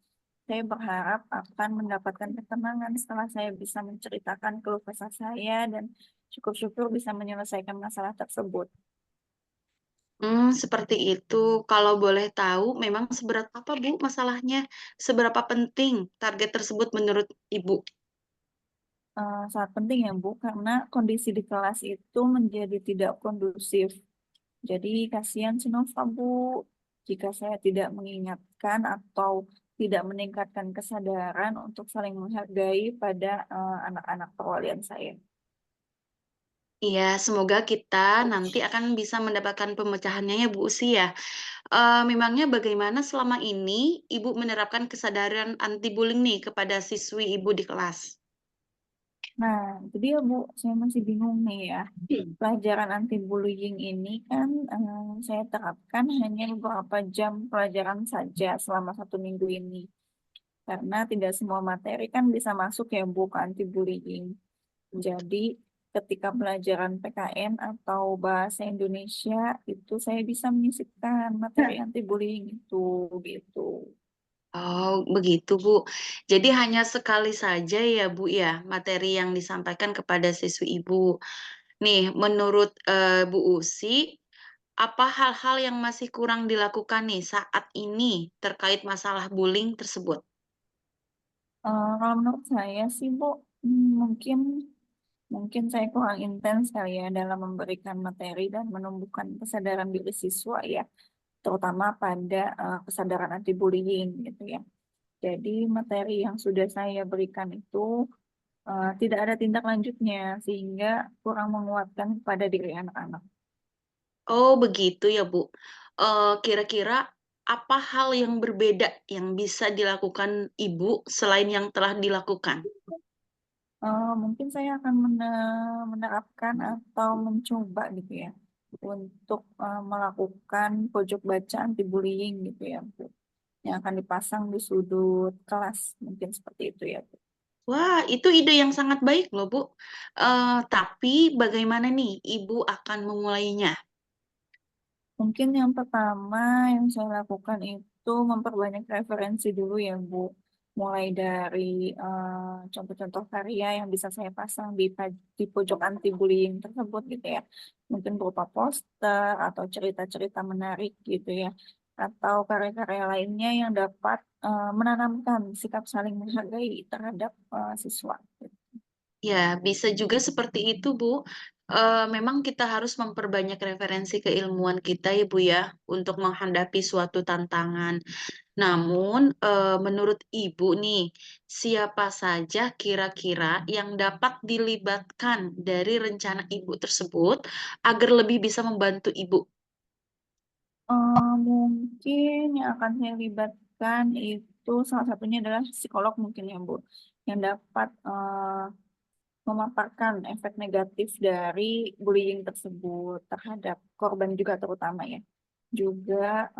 Saya berharap akan mendapatkan ketenangan setelah saya bisa menceritakan keluh kesah saya dan syukur-syukur bisa menyelesaikan masalah tersebut. Seperti itu. Kalau boleh tahu, memang seberat apa, Bu, masalahnya? Seberapa penting target tersebut menurut Ibu? Sangat penting ya Bu, karena kondisi di kelas itu menjadi tidak kondusif. Jadi kasihan si Nova Bu, jika saya tidak mengingatkan atau tidak meningkatkan kesadaran untuk saling menghargai pada anak-anak perwalian saya. Iya, semoga kita nanti akan bisa mendapatkan pemecahannya ya, Bu Usi ya. Memangnya bagaimana selama ini Ibu menerapkan kesadaran anti bullying nih kepada siswi Ibu di kelas? Nah, itu dia Bu, saya masih bingung nih ya. Pelajaran anti bullying ini kan saya terapkan hanya beberapa jam pelajaran saja selama 1 minggu ini. Karena tidak semua materi kan bisa masuk ya Bu ke anti bullying. Jadi ketika pelajaran PKN atau bahasa Indonesia itu saya bisa menyisipkan materi anti bullying itu gitu. Oh, begitu, Bu. Jadi hanya sekali saja ya, Bu ya, materi yang disampaikan kepada siswi Ibu. Nih, menurut Bu Usi, apa hal-hal yang masih kurang dilakukan nih saat ini terkait masalah bullying tersebut? Kalau menurut saya sih Bu, mungkin mungkin saya kurang intens kali ya dalam memberikan materi dan menumbuhkan kesadaran diri siswa ya, terutama pada kesadaran anti bullying gitu ya. Jadi materi yang sudah saya berikan itu tidak ada tindak lanjutnya sehingga kurang menguatkan pada diri anak-anak. Oh, begitu ya, Bu. Kira-kira apa hal yang berbeda yang bisa dilakukan Ibu selain yang telah dilakukan? Mungkin saya akan menerapkan atau mencoba gitu ya untuk melakukan pojok baca anti bullying gitu ya Bu, yang akan dipasang di sudut kelas mungkin seperti itu ya Bu. Wah, itu ide yang sangat baik loh, Bu. Tapi bagaimana nih Ibu akan memulainya? Mungkin yang pertama yang saya lakukan itu memperbanyak referensi dulu ya Bu. Mulai dari contoh-contoh karya yang bisa saya pasang di pojok anti bullying tersebut gitu ya. Mungkin berupa poster atau cerita-cerita menarik gitu ya. Atau karya-karya lainnya yang dapat menanamkan sikap saling menghargai terhadap siswa. Ya, bisa juga seperti itu, Bu. Memang kita harus memperbanyak referensi keilmuan kita ya, Bu ya, untuk menghadapi suatu tantangan. Namun, menurut Ibu nih, siapa saja kira-kira yang dapat dilibatkan dari rencana Ibu tersebut agar lebih bisa membantu Ibu? Mungkin yang akan saya libatkan itu salah satunya adalah psikolog mungkin ya Bu, yang dapat memaparkan efek negatif dari bullying tersebut terhadap korban juga terutama ya. Juga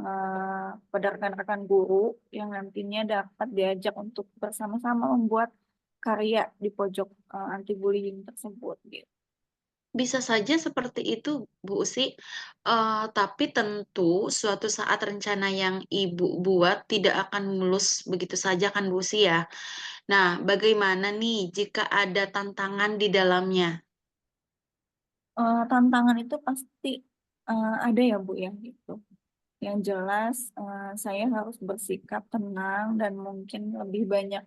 pada rekan-rekan guru yang nantinya dapat diajak untuk bersama-sama membuat karya di pojok anti bullying tersebut gitu. Bisa saja seperti itu, Bu Usi. Tapi tentu suatu saat rencana yang Ibu buat tidak akan mulus begitu saja kan, Bu Usi ya? Nah, bagaimana nih jika ada tantangan di dalamnya? Tantangan itu pasti ada ya Bu ya gitu. Yang jelas, saya harus bersikap tenang dan mungkin lebih banyak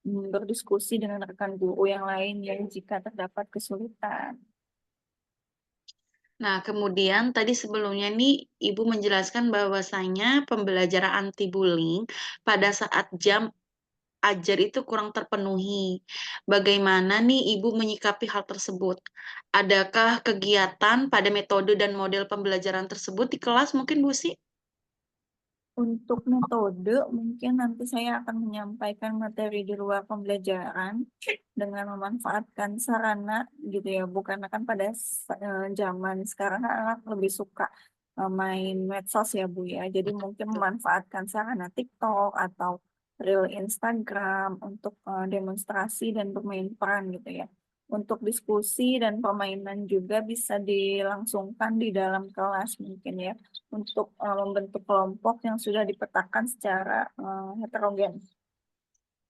berdiskusi dengan rekan guru yang lain yang jika terdapat kesulitan. Nah, kemudian tadi sebelumnya nih Ibu menjelaskan bahwasanya pembelajaran anti bullying pada saat jam ajar itu kurang terpenuhi. Bagaimana nih Ibu menyikapi hal tersebut? Adakah kegiatan pada metode dan model pembelajaran tersebut di kelas mungkin, Bu Si? Untuk metode, mungkin nanti saya akan menyampaikan materi di luar pembelajaran dengan memanfaatkan sarana gitu ya, bukan kan pada zaman sekarang anak lebih suka main medsos ya Bu ya. Jadi mungkin memanfaatkan sarana TikTok atau reel Instagram untuk demonstrasi dan bermain peran gitu ya. Untuk diskusi dan permainan juga bisa dilangsungkan di dalam kelas mungkin ya untuk membentuk kelompok yang sudah dipetakan secara heterogen.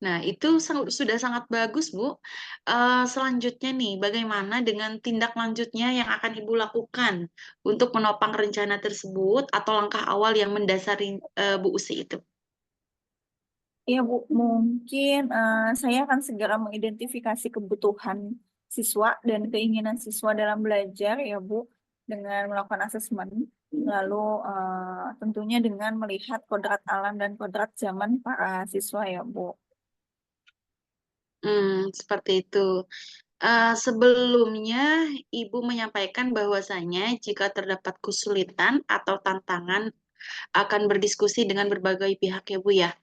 Nah, itu sudah sangat bagus, Bu. Selanjutnya nih, bagaimana dengan tindak lanjutnya yang akan Ibu lakukan untuk menopang rencana tersebut atau langkah awal yang mendasari Bu Usi itu? Iya Bu, mungkin saya akan segera mengidentifikasi kebutuhan siswa dan keinginan siswa dalam belajar ya Bu, dengan melakukan asesmen. Lalu tentunya dengan melihat kodrat alam dan kodrat zaman para siswa ya Bu. Seperti itu. Sebelumnya, Ibu menyampaikan bahwasanya jika terdapat kesulitan atau tantangan akan berdiskusi dengan berbagai pihak ya Bu ya.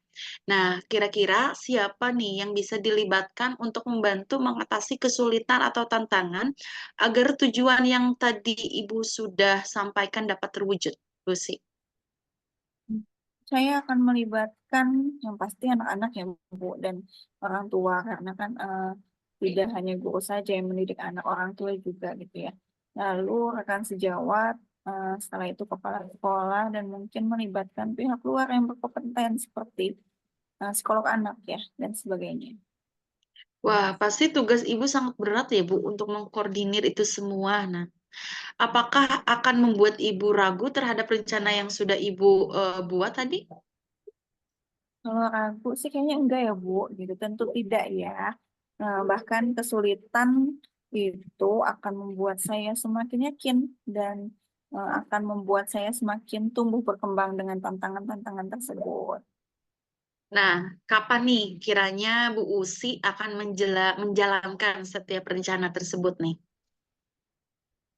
Nah, kira-kira siapa nih yang bisa dilibatkan untuk membantu mengatasi kesulitan atau tantangan agar tujuan yang tadi Ibu sudah sampaikan dapat terwujud, Bu Usi? Saya akan melibatkan yang pasti anak-anak ya Bu dan orang tua karena kan tidak hanya guru saja yang mendidik anak, orang tua juga gitu ya. Lalu rekan sejawat, setelah itu kepala sekolah dan mungkin melibatkan pihak luar yang berkompeten seperti psikolog anak ya dan sebagainya. Wah, pasti tugas Ibu sangat berat ya Bu untuk mengkoordinir itu semua. Nah, apakah akan membuat Ibu ragu terhadap rencana yang sudah Ibu buat tadi? Kalau ragu sih kayaknya enggak ya Bu, gitu. Tentu tidak ya. Bahkan kesulitan itu akan membuat saya semakin yakin dan akan membuat saya semakin tumbuh berkembang dengan tantangan-tantangan tersebut. Nah, kapan nih kiranya Bu Usi akan menjalankan setiap rencana tersebut nih?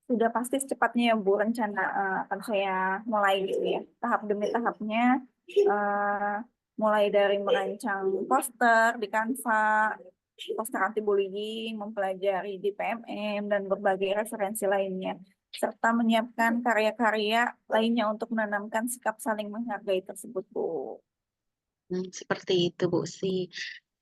Sudah pasti secepatnya ya Bu, rencana akan saya mulai gitu ya. Tahap demi tahapnya, eh, mulai dari merancang poster di Canva, poster anti bullying, mempelajari di PMM, dan berbagai referensi lainnya, serta menyiapkan karya-karya lainnya untuk menanamkan sikap saling menghargai tersebut, Bu. Seperti itu Bu Usi.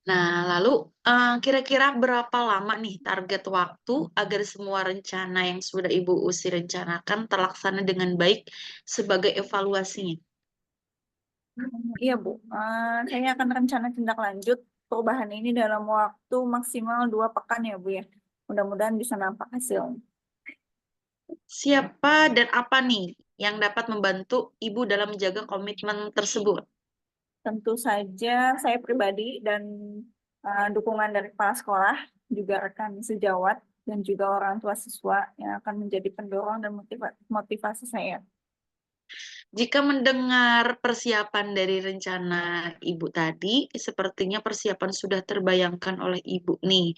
Nah, lalu kira-kira berapa lama nih target waktu agar semua rencana yang sudah Ibu Usi rencanakan terlaksana dengan baik sebagai evaluasinya? Iya, Bu. Saya akan rencana tindak lanjut perubahan ini dalam waktu maksimal 2 pekan ya, Bu ya. Mudah-mudahan bisa nampak hasil. Siapa dan apa nih yang dapat membantu Ibu dalam menjaga komitmen tersebut? Tentu saja saya pribadi dan dukungan dari kepala sekolah, juga rekan sejawat, dan juga orang tua siswa yang akan menjadi pendorong dan motivasi saya. Jika mendengar persiapan dari rencana Ibu tadi, sepertinya persiapan sudah terbayangkan oleh Ibu nih.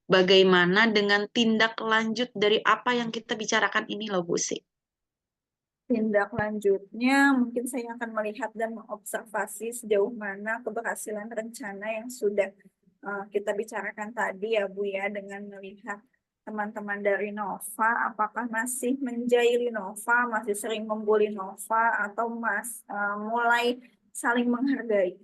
Bagaimana dengan tindak lanjut dari apa yang kita bicarakan ini loh Bu Sih? Tindak lanjutnya, mungkin saya akan melihat dan mengobservasi sejauh mana keberhasilan rencana yang sudah kita bicarakan tadi ya Bu ya, dengan melihat teman-teman dari Nova, apakah masih menjaili Nova, masih sering membuli Nova, atau mulai saling menghargai.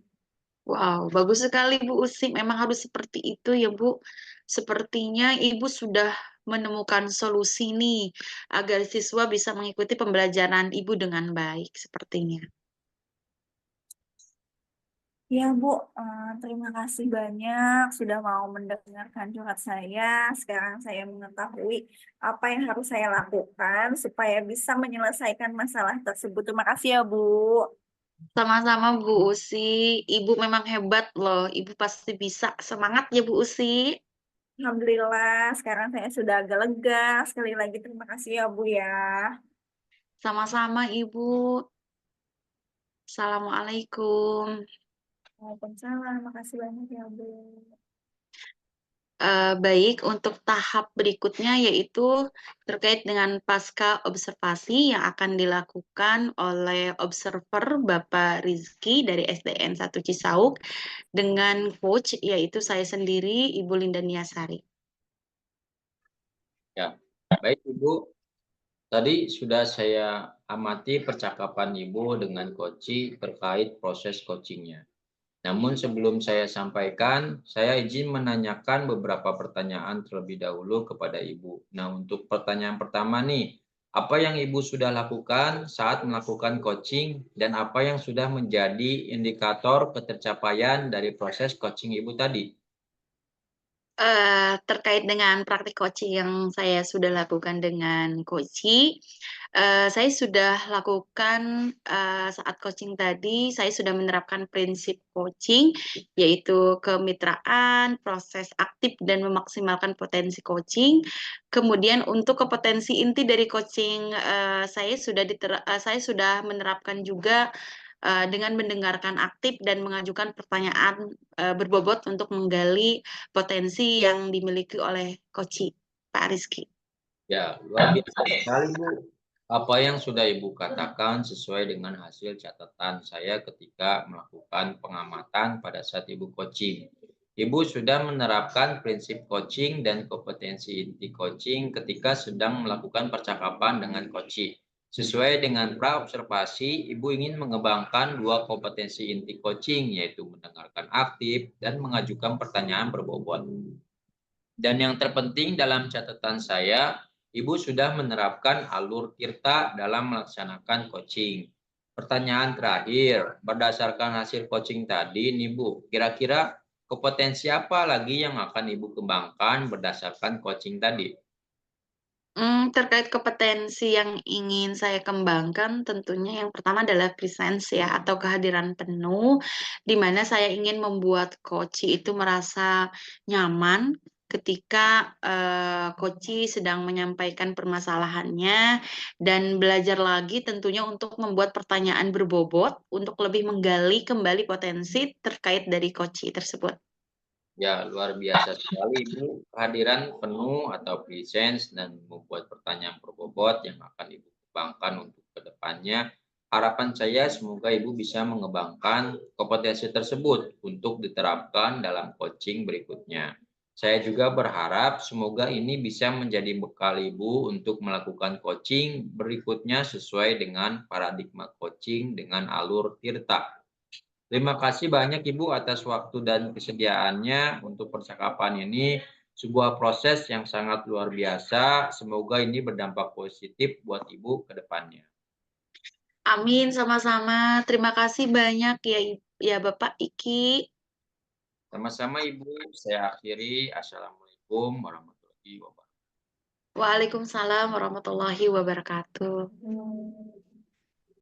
Wow, bagus sekali Bu Usi. Memang harus seperti itu ya Bu. Sepertinya Ibu sudah menemukan solusi nih agar siswa bisa mengikuti pembelajaran Ibu dengan baik sepertinya. Ya Bu, terima kasih banyak sudah mau mendengarkan curhat saya. Sekarang saya mengetahui apa yang harus saya lakukan supaya bisa menyelesaikan masalah tersebut. Terima kasih ya Bu. Sama-sama Bu Usi. Ibu memang hebat loh. Ibu pasti bisa. Semangat ya Bu Usi. Alhamdulillah, sekarang saya sudah agak lega. Sekali lagi terima kasih ya Bu ya. Sama-sama Ibu. Assalamualaikum. Waalaikumsalam, makasih banyak ya Bu. Baik, untuk tahap berikutnya yaitu terkait dengan pasca observasi yang akan dilakukan oleh observer Bapak Rizky dari SDN 1 Cisauk dengan coach yaitu saya sendiri Ibu Linda Niasari. Ya, baik Ibu. Tadi sudah saya amati percakapan Ibu dengan Koci terkait proses coachingnya. Namun sebelum saya sampaikan, saya izin menanyakan beberapa pertanyaan terlebih dahulu kepada Ibu. Nah, untuk pertanyaan pertama nih, Apa yang Ibu sudah lakukan saat melakukan coaching dan apa yang sudah menjadi indikator ketercapaian dari proses coaching Ibu tadi? Terkait dengan praktik coaching yang saya sudah lakukan dengan Koci, saya sudah lakukan saat coaching tadi, saya sudah menerapkan prinsip coaching, yaitu kemitraan, proses aktif, dan memaksimalkan potensi coaching. Kemudian untuk kompetensi inti dari coaching, saya sudah menerapkan juga dengan mendengarkan aktif dan mengajukan pertanyaan berbobot untuk menggali potensi yang dimiliki oleh Koci, Pak Rizky. Ya, luar biasa sekali, Bu. Apa yang sudah Ibu katakan sesuai dengan hasil catatan saya ketika melakukan pengamatan pada saat Ibu coaching. Ibu sudah menerapkan prinsip coaching dan kompetensi inti coaching ketika sedang melakukan percakapan dengan coaching. Sesuai dengan pra-observasi, Ibu ingin mengembangkan dua kompetensi inti coaching, yaitu mendengarkan aktif dan mengajukan pertanyaan berbobot. Dan yang terpenting dalam catatan saya, Ibu sudah menerapkan alur tirta dalam melaksanakan coaching. Pertanyaan terakhir, berdasarkan hasil coaching tadi nih Bu, kira-kira kompetensi apa lagi yang akan Ibu kembangkan berdasarkan coaching tadi? Terkait kompetensi yang ingin saya kembangkan, tentunya yang pertama adalah presence ya, atau kehadiran penuh, di mana saya ingin membuat coach itu merasa nyaman ketika coach sedang menyampaikan permasalahannya, dan belajar lagi tentunya untuk membuat pertanyaan berbobot untuk lebih menggali kembali potensi terkait dari coach tersebut. Ya, luar biasa sekali Ibu. Kehadiran penuh atau presence dan membuat pertanyaan berbobot yang akan Ibu kembangkan untuk kedepannya. Harapan saya semoga Ibu bisa mengembangkan kompetensi tersebut untuk diterapkan dalam coaching berikutnya. Saya juga berharap semoga ini bisa menjadi bekal Ibu untuk melakukan coaching berikutnya sesuai dengan paradigma coaching dengan alur tirta. Terima kasih banyak Ibu atas waktu dan kesediaannya untuk percakapan ini. Sebuah proses yang sangat luar biasa. Semoga ini berdampak positif buat Ibu ke depannya. Amin, sama-sama. Terima kasih banyak ya, ya Bapak Iki. Sama-sama Ibu, saya akhiri. Assalamualaikum warahmatullahi wabarakatuh. Waalaikumsalam warahmatullahi wabarakatuh.